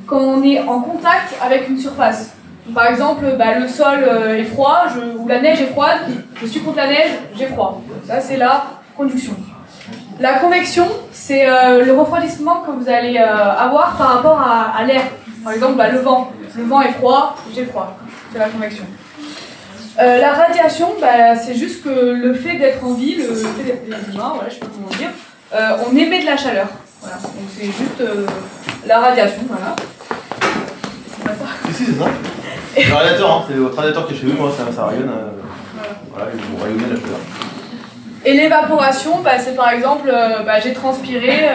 quand on est en contact avec une surface. Donc, par exemple, le sol est froid, ou la neige est froide, je suis contre la neige, j'ai froid. Ça, c'est la conduction. La convection, c'est le refroidissement que vous allez avoir par rapport à l'air. Par exemple, le vent. Le vent est froid, j'ai froid. C'est la convection. La radiation, c'est juste que le fait d'être en vie, le fait d'être des humains, voilà, je sais pas comment dire, on émet de la chaleur. Voilà. Donc c'est juste la radiation, voilà. C'est pas ça. Si, c'est ça. Le radiateur, hein, c'est votre radiateur qui est chez vous, moi ça rayonne. Voilà, ils vont rayonner la chaleur. Et l'évaporation, c'est par exemple, j'ai transpiré,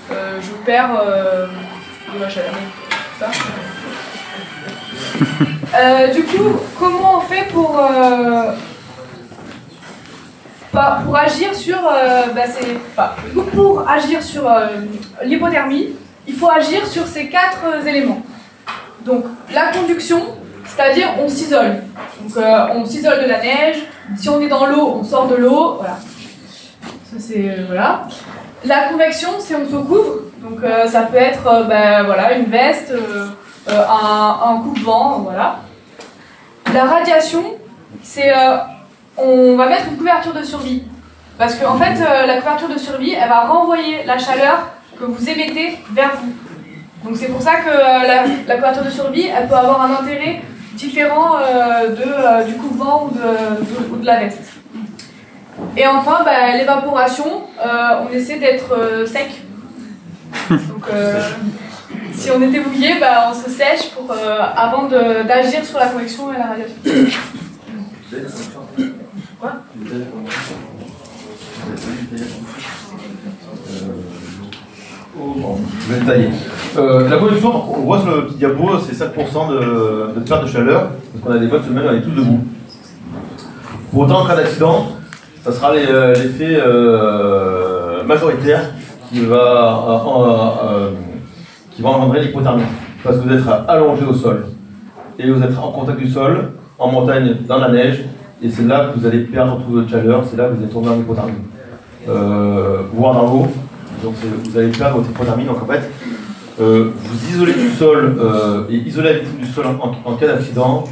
je perds de ma chaleur. Ça. Du coup, comment on fait pour agir sur, pour agir sur l'hypothermie, il faut agir sur ces 4 éléments. Donc la conduction, c'est-à-dire on s'isole. Donc on s'isole de la neige. Si on est dans l'eau, on sort de l'eau. Voilà. Ça c'est voilà. La convection, c'est on se couvre. Donc ça peut être une veste, un coupe-vent, voilà. La radiation, c'est on va mettre une couverture de survie. Parce qu'en fait, la couverture de survie, elle va renvoyer la chaleur que vous émettez vers vous. Donc c'est pour ça que la couverture de survie, elle peut avoir un intérêt différent du coupe-vent ou de la veste. Et enfin, l'évaporation, on essaie d'être sec. Donc si on était mouillé, on se sèche avant d'agir sur la convection et la radiation. Quoi ? Je vais détailler. La conduction, on voit sur le petit diapo, c'est 5% de perte de chaleur, parce qu'on a des bonnes semaines, on est tous debout. Pour autant, en cas d'accident, ça sera l'effet majoritaire qui va engendrer l'hypothermie. Parce que vous êtes allongé au sol, et vous êtes en contact du sol, en montagne, dans la neige, et c'est là que vous allez perdre toute votre chaleur, c'est là que vous allez tomber en hypothermie. Voire dans l'eau. Donc vous allez perdre votre hypothermie. Donc en fait, vous isolez du sol et isoler la victime du sol en cas d'accident,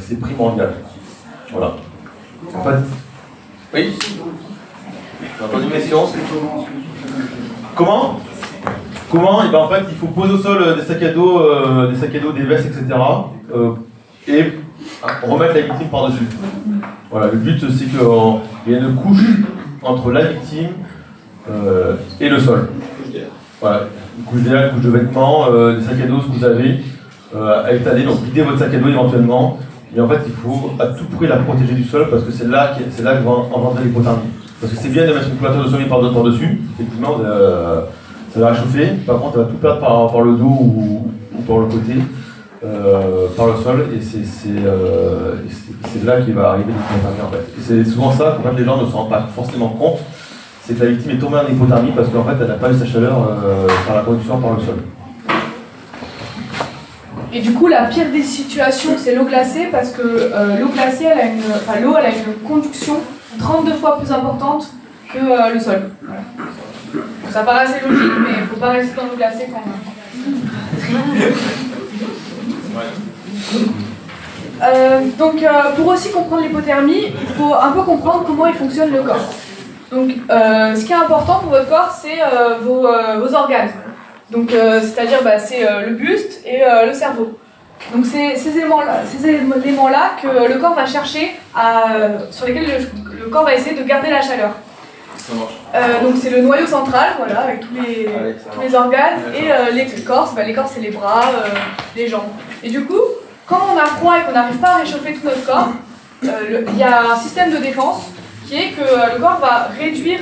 c'est primordial. Voilà. En fait, oui. J'ai entendu une question. Comment ? Comment ? En fait, il faut poser au sol des sacs à dos, des vestes, etc. Et remettre la victime par-dessus. Voilà. Le but, c'est qu'il y ait une couche entre la victime et le sol. Voilà, une couche d'air, une couche de vêtements, des sacs à dos, ce que vous avez à étaler. Donc videz votre sac à dos éventuellement. Mais en fait, il faut à tout prix la protéger du sol parce que c'est là que va engendrer l'hypothermie. Parce que c'est bien de mettre une couverture de sommeil par-dessus, effectivement, ça va réchauffer. Par contre, ça va tout perdre par le dos ou par le côté, par le sol. Et c'est là qu'il va arriver l'hypothermie en fait. Et c'est souvent ça qu'en fait, les gens ne se rendent pas forcément compte. C'est que la victime est tombée en hypothermie parce qu'en fait elle n'a pas eu sa chaleur par la conduction par le sol. Et du coup, la pire des situations, c'est l'eau glacée parce que l'eau glacée, l'eau elle a une conduction 32 fois plus importante que le sol. Voilà. Donc, ça paraît assez logique, mais il ne faut pas rester dans l'eau glacée quand même. Donc, pour aussi comprendre l'hypothermie, il faut un peu comprendre comment il fonctionne le corps. Donc, ce qui est important pour votre corps, c'est vos organes. Donc, c'est-à-dire, c'est le buste et le cerveau. Donc, c'est ces éléments-là que le corps va chercher, sur lesquels le corps va essayer de garder la chaleur. Donc, c'est le noyau central, avec tous les organes, et l'écorce, l'écorce, c'est les bras, les jambes. Et du coup, quand on a froid et qu'on n'arrive pas à réchauffer tout notre corps, il y a un système de défense qui est que le corps va réduire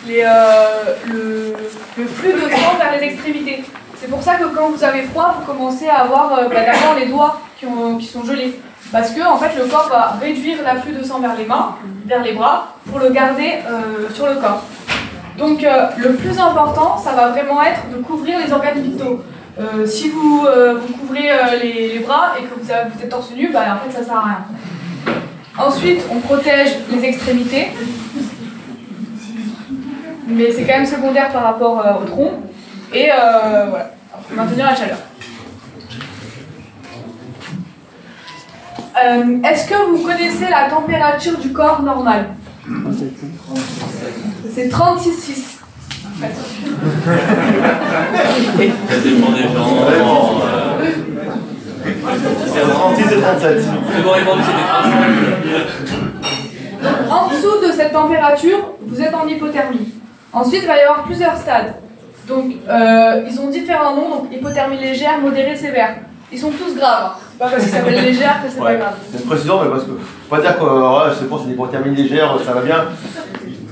le flux de sang vers les extrémités. C'est pour ça que quand vous avez froid, vous commencez à avoir d'abord les doigts qui sont gelés. Parce que en fait, le corps va réduire l'afflux de sang vers les mains, vers les bras, pour le garder sur le corps. Donc le plus important, ça va vraiment être de couvrir les organes vitaux. Si vous couvrez les bras et que vous êtes torse nu, bah, en fait ça sert à rien. Ensuite, on protège les extrémités, mais c'est quand même secondaire par rapport au tronc. Et voilà, pour maintenir la chaleur. Est-ce que vous connaissez la température du corps normale? C'est 36,6. Ça dépend des gens. C'est 36 et 37. C'est bon, répondre, c'est des 37. En dessous de cette température, vous êtes en hypothermie. Ensuite, il va y avoir plusieurs stades. Donc, ils ont différents noms, donc hypothermie légère, modérée, sévère. Ils sont tous graves. C'est pas parce qu'ils s'appellent légère que c'est pas grave. C'est précisant, mais parce que faut pas dire que ouais, c'est bon, c'est une hypothermie légère, ça va bien.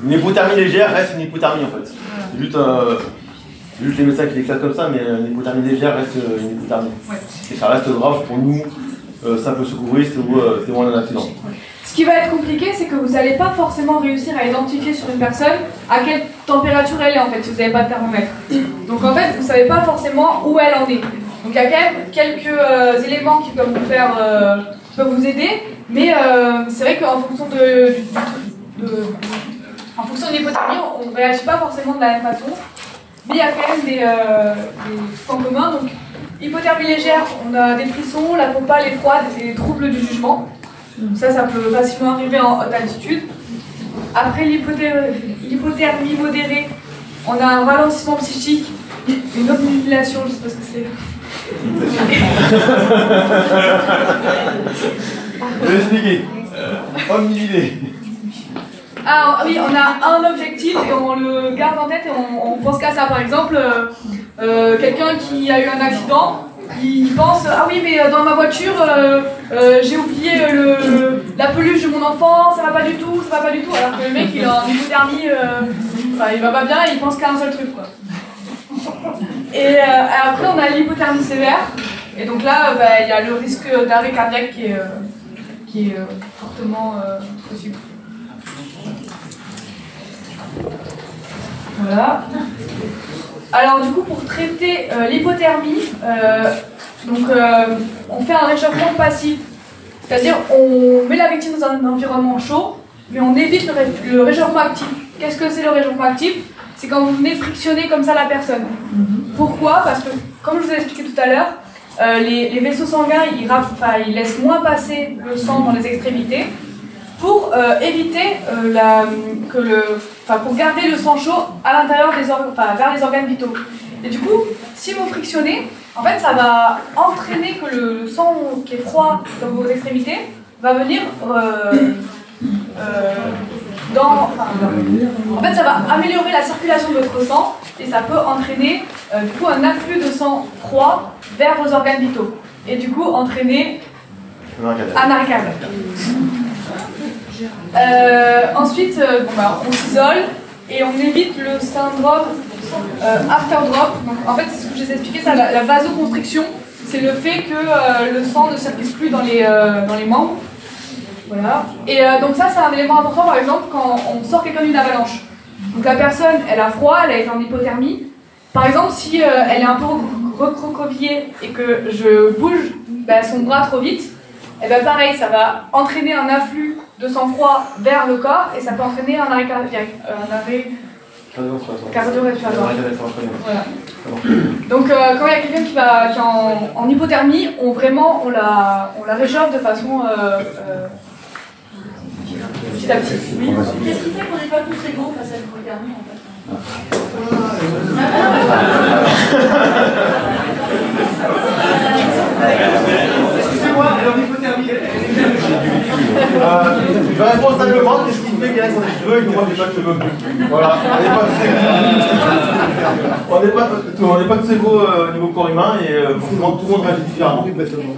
Une hypothermie légère reste une hypothermie en fait. C'est juste les médecins qui l'éclatent comme ça, mais une hypothermie légère reste une hypothermie. Ouais. Et ça reste grave pour nous, simples secouristes ou témoins d'un accident. Ce qui va être compliqué, c'est que vous n'allez pas forcément réussir à identifier sur une personne à quelle température elle est en fait, si vous n'avez pas de thermomètre. Donc en fait, vous ne savez pas forcément où elle en est. Donc il y a quand même quelques éléments qui peuvent vous faire, qui peuvent vous aider, mais c'est vrai qu'en fonction en fonction de l'hypothermie, on ne réagit pas forcément de la même façon, mais il y a quand même des points communs. Donc hypothermie légère, on a des frissons, la peau pâle et froide et des troubles du jugement. Donc ça peut facilement arriver en haute altitude. Après l'hypothermie modérée, on a un ralentissement psychique, une obnubilation, je ne sais pas ce que c'est. Je vais expliquer. Omnibilé. Ah oui, on a un objectif et on le garde en tête et on pense qu'à ça. Par exemple, quelqu'un qui a eu un accident, il pense ah oui mais dans ma voiture j'ai oublié la peluche de mon enfant, ça va pas du tout, alors que le mec il a une hypothermie, il va pas bien et il pense qu'à un seul truc quoi. Et après on a l'hypothermie sévère et donc là il y a le risque d'arrêt cardiaque qui est fortement possible. Voilà. Alors du coup pour traiter l'hypothermie, on fait un réchauffement passif, c'est-à-dire on met la victime dans un environnement chaud, mais on évite le réchauffement actif. Qu'est-ce que c'est le réchauffement actif? C'est quand vous venez frictionner comme ça la personne. Pourquoi? Parce que comme je vous ai expliqué tout à l'heure, les vaisseaux sanguins ils laissent moins passer le sang dans les extrémités pour éviter pour garder le sang chaud à l'intérieur vers les organes vitaux. Et du coup, si vous frictionnez, en fait, ça va entraîner que le sang qui est froid dans vos extrémités va venir en fait, ça va améliorer la circulation de votre sang et ça peut entraîner du coup un afflux de sang froid vers vos organes vitaux et du coup entraîner un arrêt cardiaque. Ensuite, on s'isole et on évite le syndrome after drop. Donc, en fait, c'est ce que je vous ai expliqué, ça, la vasoconstriction, c'est le fait que le sang ne circule plus dans les membres. Voilà. Et donc ça, c'est un élément important, par exemple, quand on sort quelqu'un d'une avalanche. Donc la personne, elle a froid, elle a été en hypothermie. Par exemple, si elle est un peu recroquevillée et que je bouge son bras trop vite, et pareil, ça va entraîner un afflux de sang froid vers le corps et ça peut entraîner un arrêt cardiaque, un arrêt cardio-respiratoire. Voilà. Donc quand il y a quelqu'un qui est en hypothermie, on la réchauffe de façon petit à petit. Oui. Qu'est-ce qui fait qu'on n'est pas tous égaux face à l'hypothermie en fait? Excusez-moi, alors l'hypothermie, Je vais répondre simplement, qu'est-ce qui fait qu'il y en a qui ont des cheveux et que moi j'ai pas de cheveux? Voilà, on n'est pas tous égaux au niveau corps humain et forcément tout le monde réagit différemment.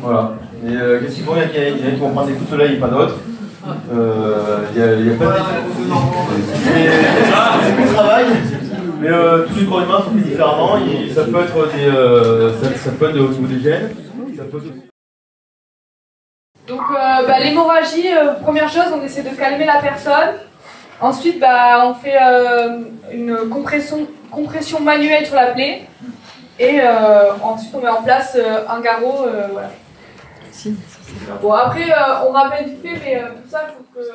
Voilà. Et qu'est-ce qu'il faut? Il y en a qui vont prendre des coups de soleil et pas d'autres. Il y a pas de c'est du travail, mais tous les corps humains sont faits différemment. Ça peut être ça peut être au niveau des gènes. Ça peut être... Donc l'hémorragie, première chose, on essaie de calmer la personne. Ensuite, on fait une compression manuelle sur la plaie. Et ensuite, on met en place un garrot. Voilà. Bon, après, on rappelle vite fait, mais tout ça, il faut que le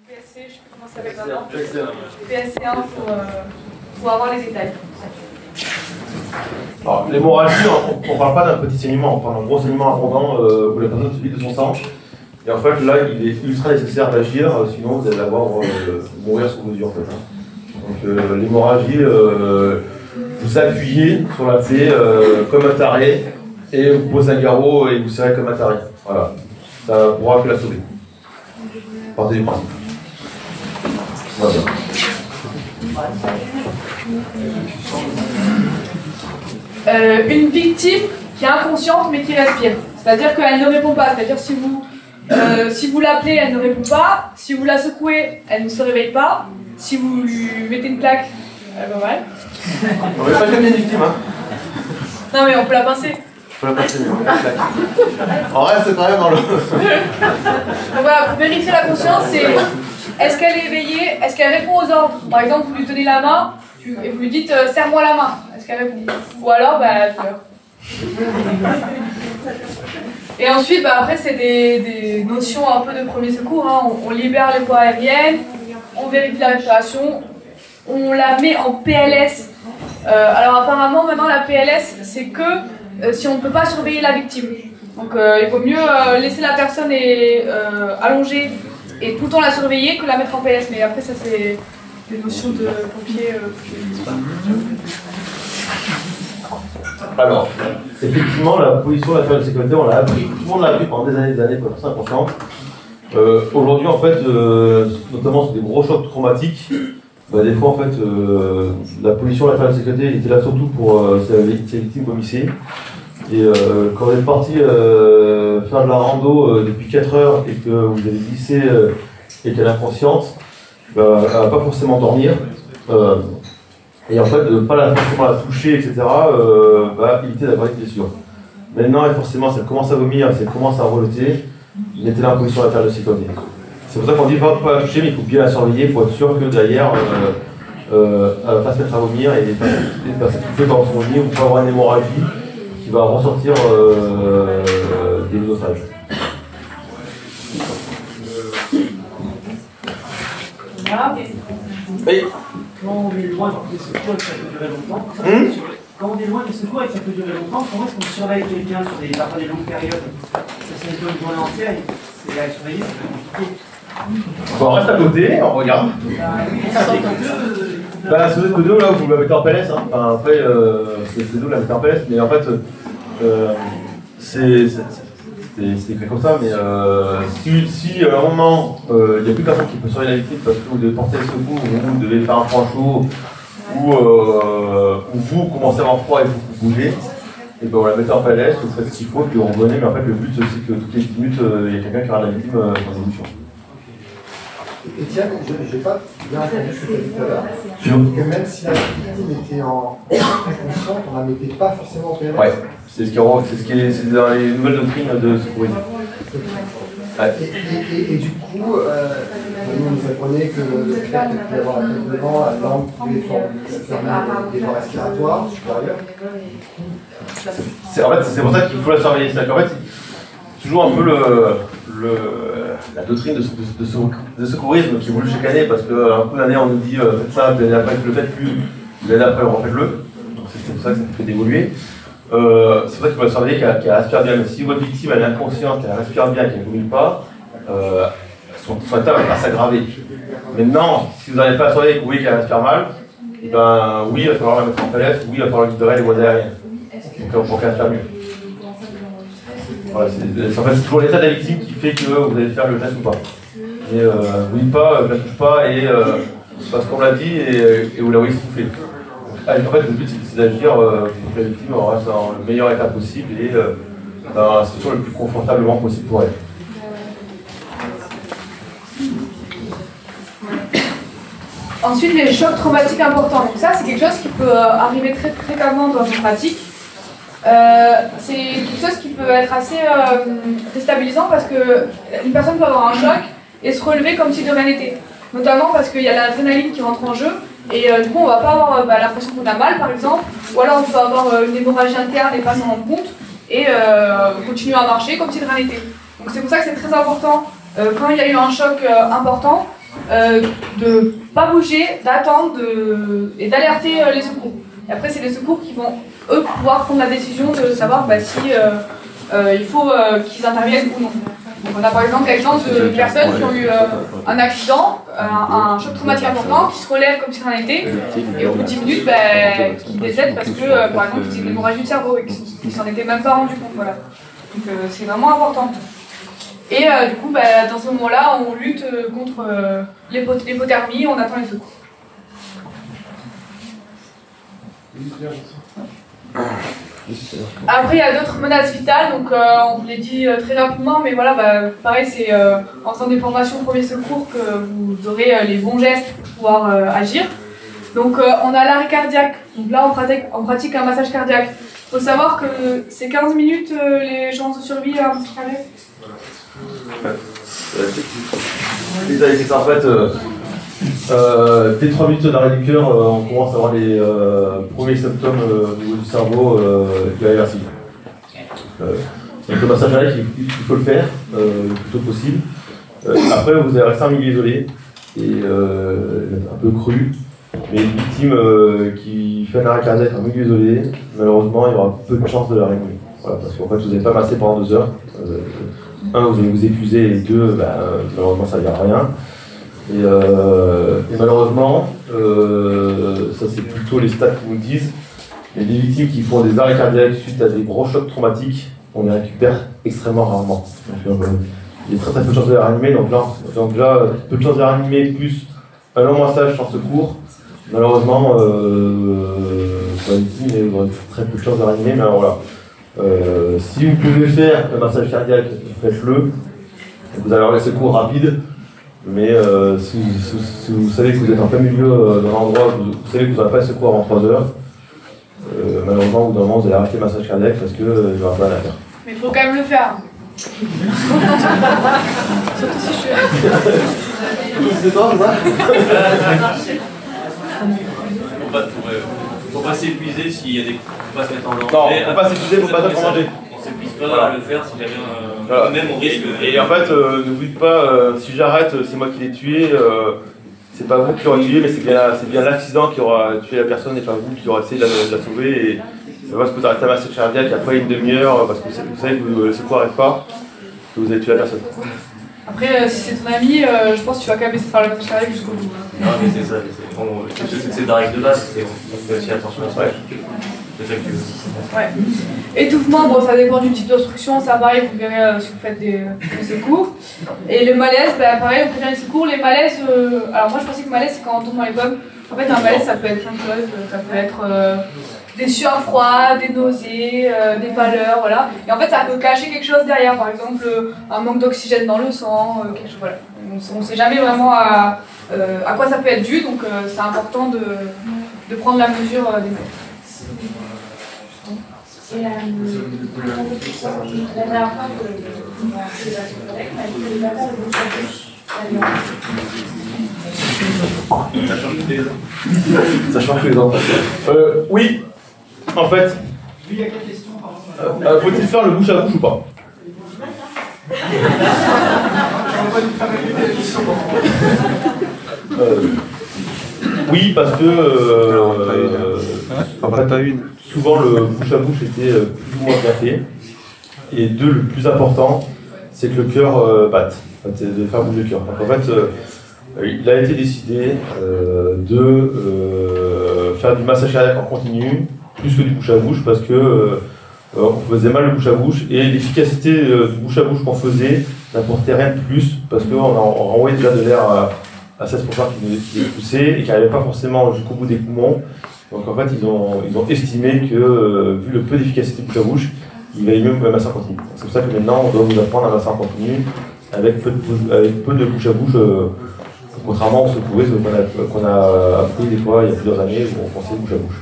PSC, je ne sais plus comment ça s'appelle maintenant. Le PSC1 pour avoir les détails. Alors, l'hémorragie, on ne parle pas d'un petit saignement, on parle d'un gros saignement abondant où la personne se vide de son sang. Et en fait, là, il est ultra nécessaire d'agir, sinon vous allez mourir sous vos yeux. En fait, hein. Donc, l'hémorragie, vous appuyez sur la plaie comme un taré, et vous posez un garrot et vous serrez comme un taré. Voilà, ça pourra que la sauver. Partez du principe. Voilà. Une victime qui est inconsciente mais qui respire. C'est-à-dire qu'elle ne répond pas. C'est-à-dire si vous l'appelez, elle ne répond pas. Si vous la secouez, elle ne se réveille pas. Si vous lui mettez une claque, elle va mal. On ne va pas calmer une victime, hein. Non mais on peut la pincer. On peut la pincer, mais on reste quand même dans le... Donc voilà, pour vérifier la conscience, c'est est-ce qu'elle est éveillée, est-ce qu'elle répond aux ordres. Par exemple, vous lui tenez la main et vous lui dites serre-moi la main. Est-ce qu'elle répond? Ou alors, elle pleure. Et ensuite, après, c'est des notions un peu de premier secours. Hein. On libère les voies aériennes, on vérifie la respiration, on la met en PLS. Alors apparemment, maintenant, la PLS, c'est que si on ne peut pas surveiller la victime. Donc il vaut mieux laisser la personne allongée et tout le temps la surveiller que la mettre en PLS. Mais après, ça, c'est des notions de pompiers. Alors, effectivement, la position latéral de sécurité, on l'a appris, tout le monde l'a appris pendant des années pour être inconsciente. Aujourd'hui, en fait, notamment sur des gros chocs traumatiques, des fois, en fait, la position latéral de sécurité était là surtout pour ces victimes vomissaient. Et quand vous êtes parti faire de la rando depuis 4 heures et que vous avez glissé et qu'elle est inconsciente, elle ne va pas forcément dormir. Et en fait, de ne pas forcément la toucher, etc., va éviter d'avoir une blessure. Maintenant, forcément, si elle commence à vomir, si elle commence à rejeter, mettez-la en position latérale de sécurité. C'est pour ça qu'on dit pas la toucher, mais il faut bien la surveiller pour être sûr que derrière, elle ne va pas se mettre à vomir et pas s'étouffer par son vomi ou pas avoir une hémorragie qui va ressortir des naufrages. Oui. Quand on est loin des secours et que ça peut durer longtemps, quand on est loin des secours et que ça peut durer longtemps, comment est-ce qu'on surveille quelqu'un sur des longues périodes? Ça se met une journée entière, c'est à surveiller, c'est compliqué. On reste à côté, on regarde. C'est que deux là, vous la mettez en PLS. Hein. Enfin, après, c'est deux la mettez en PLS, mais en fait, c'est écrit comme ça, mais si à un moment, il n'y a plus personne qui peut surveiller la victime parce que vous devez porter le secours, ou vous devez faire un froid chaud, ou vous commencez à avoir froid et vous bougez, et ben on la mettez en PLS, vous faites ce qu'il faut, puis on revenez, mais en fait le but c'est que toutes les 10 minutes, il y a quelqu'un qui regarde la victime sans émotion. Étienne, je n'ai pas bien entendu ce que tu as dit tout à l'heure, que même si la victime était inconsciente, on ne la mettait pas forcément en PLS. Ouais, c'est ce qui est dans les nouvelles doctrines de secourisme. Ouais. Et du coup, vous nous apprenez que le fait qu'il pouvait avoir la tête devant, la langue pouvait fermer des voies respiratoires supérieures. En fait, c'est pour ça qu'il faut la surveiller. C'est-à-dire qu'en fait, c'est toujours un peu la doctrine de secourisme qui évolue chaque année, parce qu'un coup d'année on nous dit faites ça, puis l'année après ne le faites plus, l'année après refaites-le. Donc c'est pour ça que ça fait d'évoluer. C'est pour ça qu'il faut la surveiller qu'elle respire bien. Mais si votre victime elle est inconsciente, qu'elle respire bien, qu'elle ne vomit pas, son état va pas s'aggraver. Maintenant, si vous n'arrivez pas à surveiller et que vous voyez qu'elle respire mal, et ben oui, il va falloir la mettre en PLS, oui, il va falloir libérer les voies aériennes pour qu'elle respire mieux. Voilà, en fait, c'est toujours l'état de la victime qui fait que vous allez faire le geste ou pas. Mais vous dites pas, je la touche pas, et parce qu'on l'a dit, et vous la voyez souffler. En fait, le but c'est d'agir pour que la victime reste dans le meilleur état possible et dans la situation le plus confortablement possible pour elle. Ensuite, les chocs traumatiques importants. Donc ça, c'est quelque chose qui peut arriver très fréquemment dans nos pratiques. C'est quelque chose qui peut être assez déstabilisant parce qu'une personne peut avoir un choc et se relever comme si de rien n'était. Notamment parce qu'il y a l'adrénaline qui rentre en jeu et du coup on va pas avoir l'impression qu'on a mal par exemple, ou alors on peut avoir une hémorragie interne et pas s'en rendre compte et continuer à marcher comme si de rien n'était. Donc c'est pour ça que c'est très important quand il y a eu un choc important de pas bouger, d'attendre et d'alerter les secours. Et après c'est les secours qui vont eux pouvoir prendre la décision de savoir si il faut qu'ils interviennent ou non. Donc on a par exemple l'exemple de personnes qui ont eu un accident, un choc traumatique important, qui se relèvent comme si rien n'était, et au bout de 10 minutes, qui décèdent parce que par exemple ils ont une hémorragie du cerveau et qu'ils s'en étaient même pas rendus compte. Voilà. Donc c'est vraiment important. Et du coup, dans ce moment-là, on lutte contre l'hypothermie, on attend les secours. Après, il y a d'autres menaces vitales, donc on vous l'a dit très rapidement, mais voilà, pareil, c'est en faisant des formations premier secours que vous aurez les bons gestes pour pouvoir agir. Donc on a l'arrêt cardiaque, donc là on pratique un massage cardiaque. Il faut savoir que c'est 15 minutes les chances de survie à un massage cardiaque. C'est ça, en fait, dès 3 minutes d'arrêt du cœur, on commence à avoir les premiers symptômes au niveau du cerveau qui va irréversible. Donc le massage cardiaque, il faut le faire le plus tôt possible. Après, vous allez rester en milieu isolé et un peu cru. Mais une victime qui fait un arrêt cardiaque en milieu isolé, malheureusement, il y aura peu de chances de la réanimer. Voilà, parce qu'en fait, vous n'avez pas massé pendant 2 heures. Un, vous allez vous épuiser, et deux, malheureusement, ça ne vient à rien. Et malheureusement, ça c'est plutôt les stats qui nous le disent, mais les victimes qui font des arrêts cardiaques suite à des gros chocs traumatiques, on les récupère extrêmement rarement. Donc, il y a très peu de chances de les réanimer, donc là, peu de chances de les réanimer, plus un long massage sans secours. Malheureusement, pour la victime, vous aurez très peu de chances de les réanimer, mais alors voilà. Si vous pouvez faire le massage cardiaque, faites-le. Vous allez avoir les secours rapides, mais si vous savez que vous êtes en plein milieu d'un endroit, vous savez que vous n'aurez pas de secours avant 3 heures, malheureusement, au bout d'un moment, vous allez arrêter le massage cardiaque parce qu'il n'y aura pas à faire. Mais il faut quand même le faire. Surtout si je suis. C'est toi, ça? Faut pas s'épuiser s'il y a des. Faut pas se mettre en danger. Non, faut pas s'épuiser, faut pas se mettre en danger. On s'épuise pas à le faire si jamais même on risque. Et en fait, ne vous dites pas, si j'arrête, c'est moi qui l'ai tué, c'est pas vous qui l'aurez tué, mais c'est bien l'accident qui aura tué la personne et pas vous qui aurez essayé de la sauver. Et c'est parce que vous arrêtez un massage cardiaque après une demi-heure, parce que vous savez que le secours n'arrive pas, que vous avez tué la personne. Après, si c'est ton ami, je pense que tu vas quand même essayer de faire le massage cardiaque jusqu'au bout. Non, mais c'est ça. C'est des règles de base, on fait aussi attention à ça. Ouais. C'est ça que tu veux. Ouais. Étouffement, bon, ça dépend du type d'obstruction, ça varie, vous verrez si vous faites des secours. Et le malaise, pareil, on prévient les secours. Les malaises, alors moi je pensais que le malaise c'est quand on tombe dans les pommes. En fait, un malaise ça peut être plein de choses, ça peut être des sueurs froides, des nausées, des pâleurs, voilà. Et en fait, ça peut cacher quelque chose derrière, par exemple un manque d'oxygène dans le sang, quelque chose, voilà. On ne sait jamais vraiment à quoi ça peut être dû, donc c'est important de prendre la mesure des malaises. Et la dernière fois que on a fait la collègue, m'a dit que les bâtards de bouche à bouche. Ça change tous les ans. Oui, en fait. Oui, il y a quelle question? Faut-il faire le bouche à bouche ou pas? Oui, parce que souvent le bouche à bouche était plus ou moins bien fait. Et deux, le plus important, c'est que le cœur batte, c'est de faire bouger le cœur. Donc en fait, il a été décidé de faire du massage cardiaque en continu, plus que du bouche à bouche, parce que on faisait mal le bouche à bouche, et l'efficacité du bouche à bouche qu'on faisait n'apportait rien de plus, parce qu'on renvoyait déjà de l'air à 16% qui poussait et qui n'arrivait pas forcément jusqu'au bout des poumons. Donc en fait, ils ont estimé que, vu le peu d'efficacité du bouche à bouche, il valait mieux masser en continu. C'est pour ça que maintenant, on doit vous apprendre à masser en continu avec peu de bouche à bouche, contrairement aux secouristes qu'on a appris des fois il y a plusieurs années où on pensait bouche à bouche.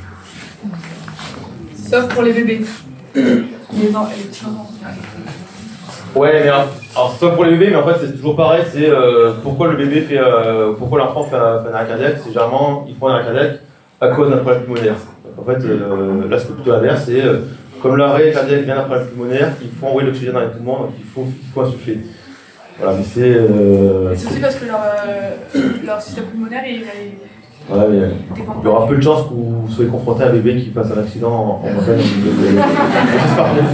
Sauf pour les bébés. Les petits enfants. Ouais, mais alors sauf pour les bébés, mais en fait c'est toujours pareil, c'est pourquoi le bébé fait, pourquoi l'enfant fait un arrêt cardiaque, c'est généralement il prend un arrêt cardiaque à cause d'un problème pulmonaire. Donc, en fait, là c'est plutôt l'inverse, c'est comme l'arrêt cardiaque vient d'un problème pulmonaire, il faut envoyer l'oxygène dans les poumons, donc il faut insuffler. Voilà, mais c'est. C'est aussi parce que leur système pulmonaire est. Voilà, mais il y aura peu de chances que vous soyez confronté à un bébé qui passe un accident en montagne. J'espère bien.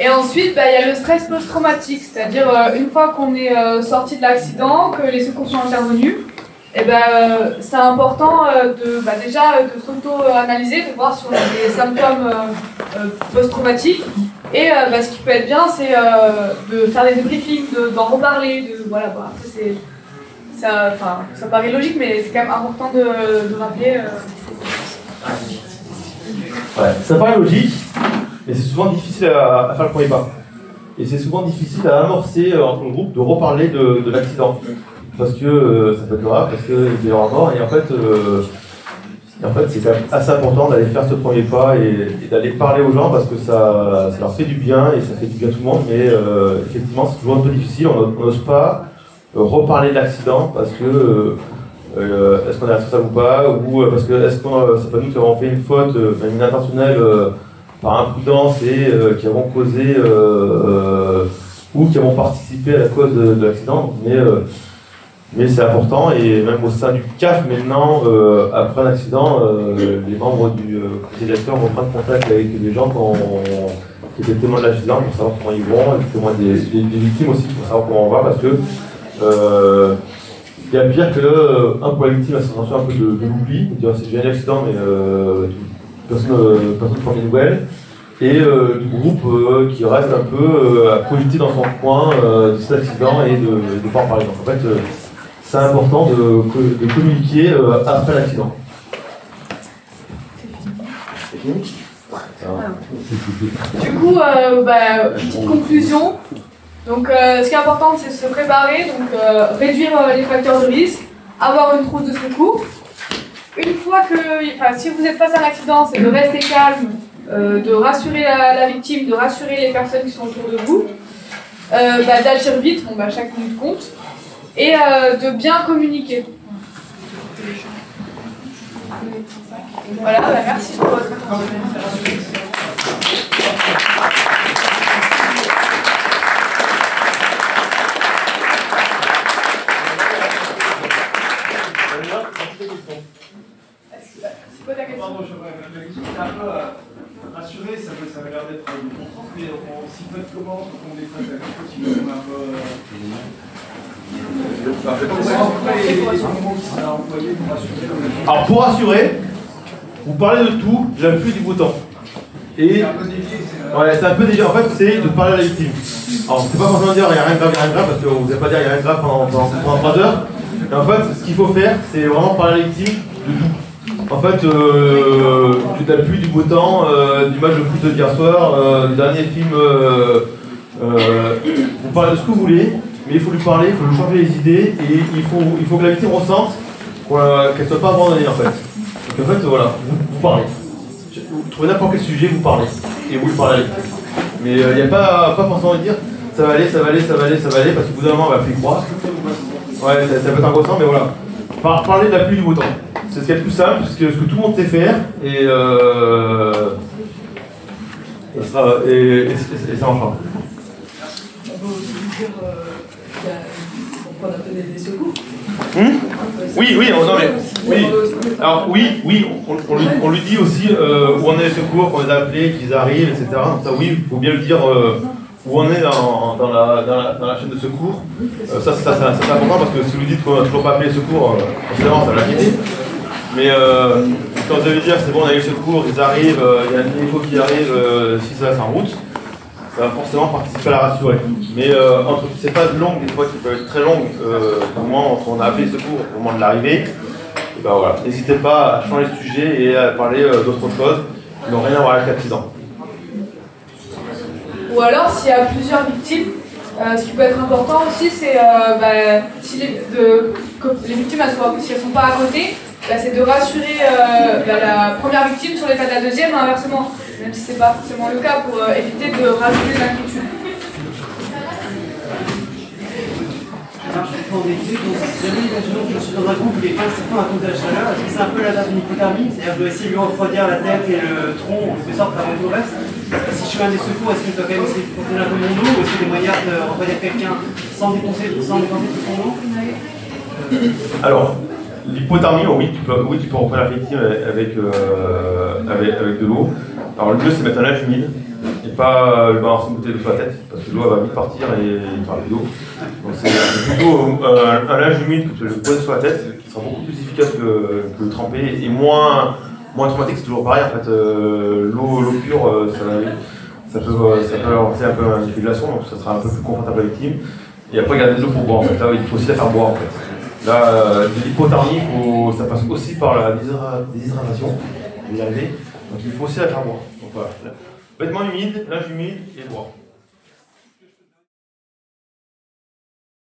Et ensuite, il y a le stress post-traumatique, c'est-à-dire une fois qu'on est sorti de l'accident, que les secours sont intervenus, et c'est important déjà de s'auto-analyser, de voir si on a des symptômes post-traumatiques. Et ce qui peut être bien, c'est de faire des débriefings, d'en reparler, après, ça paraît logique, mais c'est quand même important de rappeler. Ouais, ça paraît logique, mais c'est souvent difficile à faire le premier pas. Et c'est souvent difficile à amorcer entre le groupe de reparler de l'accident. Parce que ça peut être grave, parce qu'il peut y avoir mort, et en fait c'est quand même assez important d'aller faire ce premier pas et d'aller parler aux gens parce que ça leur fait du bien et ça fait du bien à tout le monde, mais effectivement c'est toujours un peu difficile, on n'ose pas reparler de l'accident parce que est-ce qu'on est responsable ou pas, ou parce que est-ce qu'on c'est pas nous qui avons fait une faute, même inintentionnelle par imprudence et qui avons causé ou qui avons participé à la cause de l'accident, mais c'est important, et même au sein du CAF maintenant, après un accident, les membres du comité directeur vont prendre contact avec les gens qui étaient témoins de l'accident pour savoir comment ils vont, et témoins des victimes aussi pour savoir comment on va, parce que il y a pire que un pour la victime a cette sensation un peu de l'oubli, j'ai eu un accident mais personne ne prend des nouvelles, et du groupe qui reste un peu à cogiter dans son coin de cet accident et de ne pas en parler. Donc en fait, c'est important de communiquer après l'accident. C'est fini ? Du coup, petite conclusion. Donc, ce qui est important, c'est de se préparer, donc réduire les facteurs de risque, avoir une trousse de secours. Une fois que, si vous êtes face à un accident, c'est de rester calme, de rassurer la victime, de rassurer les personnes qui sont autour de vous, d'agir vite, chaque minute compte, et de bien communiquer. Voilà, merci pour votre attention. C'est quoi ta question? Pardon, la question c'est un peu rassuré, ça avait l'air d'être une contrainte, mais on s'y fait comment quand on est face à quelque chose qui nous un peu. Alors pour rassurer, vous parlez de tout, de la pluie du beau temps. Et ouais, c'est un peu délié. En fait, c'est de parler à la victime. Alors c'est pas forcément dire il n'y a rien de grave, parce que vous n'allez pas dire il n'y a rien de grave pendant 3 heures. Et en fait, ce qu'il faut faire, c'est vraiment parler à la victime de tout. En fait, de la pluie, du beau temps, du match de foot d'hier soir, du dernier film. Vous parlez de ce que vous voulez, mais il faut lui parler, il faut lui changer les idées, et il faut que la victime ressente qu'elle ne soit pas abandonnée en fait. Donc en fait, voilà, vous parlez. Vous trouvez n'importe quel sujet, vous parlez. Et vous lui parlez à la victime. Mais il n'y a pas forcément de dire ça va aller, parce qu'au bout d'un moment, on va plus y croire. Ouais, ça peut être angoissant, mais voilà. Parler de la pluie du beau temps. C'est ce qui est le plus simple, ce que tout le monde sait faire, et ça marchera. On peut aussi dire qu'on a donné des secours. Alors on lui dit aussi où on est les secours, qu'on les a appelés, qu'ils arrivent, etc. Donc ça oui, il faut bien le dire où on est dans la chaîne de secours. Ça c'est important parce que si vous lui dites qu'on n'a toujours pas appelé les secours, forcément ça va l'inquiéter. Mais quand vous allez dire c'est bon, on a eu le secours, ils arrivent, il y a une écho qui arrive, si ça va en route, ça va forcément participer à la rassurer. Mais entre ces phases longues, des fois qui peuvent être très longues, au moment où on a appelé le secours, au moment de l'arrivée, et ben voilà, n'hésitez pas à changer de sujet et à parler d'autres choses qui n'ont rien à voir avec l'accident. Ou alors, s'il y a plusieurs victimes, ce qui peut être important aussi, c'est si que les victimes, si elles ne sont pas à côté, c'est de rassurer la première victime sur l'état de la deuxième, inversement, même si ce n'est pas forcément le cas, pour éviter de rajouter l'inquiétude. Alors, je prends des idées, donc si jamais imaginons que je suis dans un groupe où il est pas certain à cause de la chaleur, est-ce que c'est un peu la base d'une hypothermie? C'est-à-dire que je dois essayer de lui refroidir la tête et le tronc, de sorte avant tout le reste. Si je fais un des secours, est-ce que je dois quand même essayer de protéger un peu mon dos, ou est-ce que des moyens de refroidir quelqu'un sans dépenser tout son dos? Alors, l'hypothermie, oui, tu peux refroidir la victime avec de l'eau. Alors le mieux c'est mettre un linge humide et pas le balancer une bouteille d'eau sur la tête parce que l'eau va vite partir et il parle d'eau. Donc c'est plutôt un linge humide que tu le poses sur la tête qui sera beaucoup plus efficace que le tremper et moins traumatique. C'est toujours pareil en fait. L'eau pure ça peut lancer un peu un effet glaçon, donc ça sera un peu plus confortable à la victime. Et après garder de l'eau pour boire en fait. Là il faut aussi la faire boire en fait. Là l'hypothermie ça passe aussi par la déshydratation. Donc il faut aussi la faire boire. Donc voilà. Vêtements humides, linge humide et boire.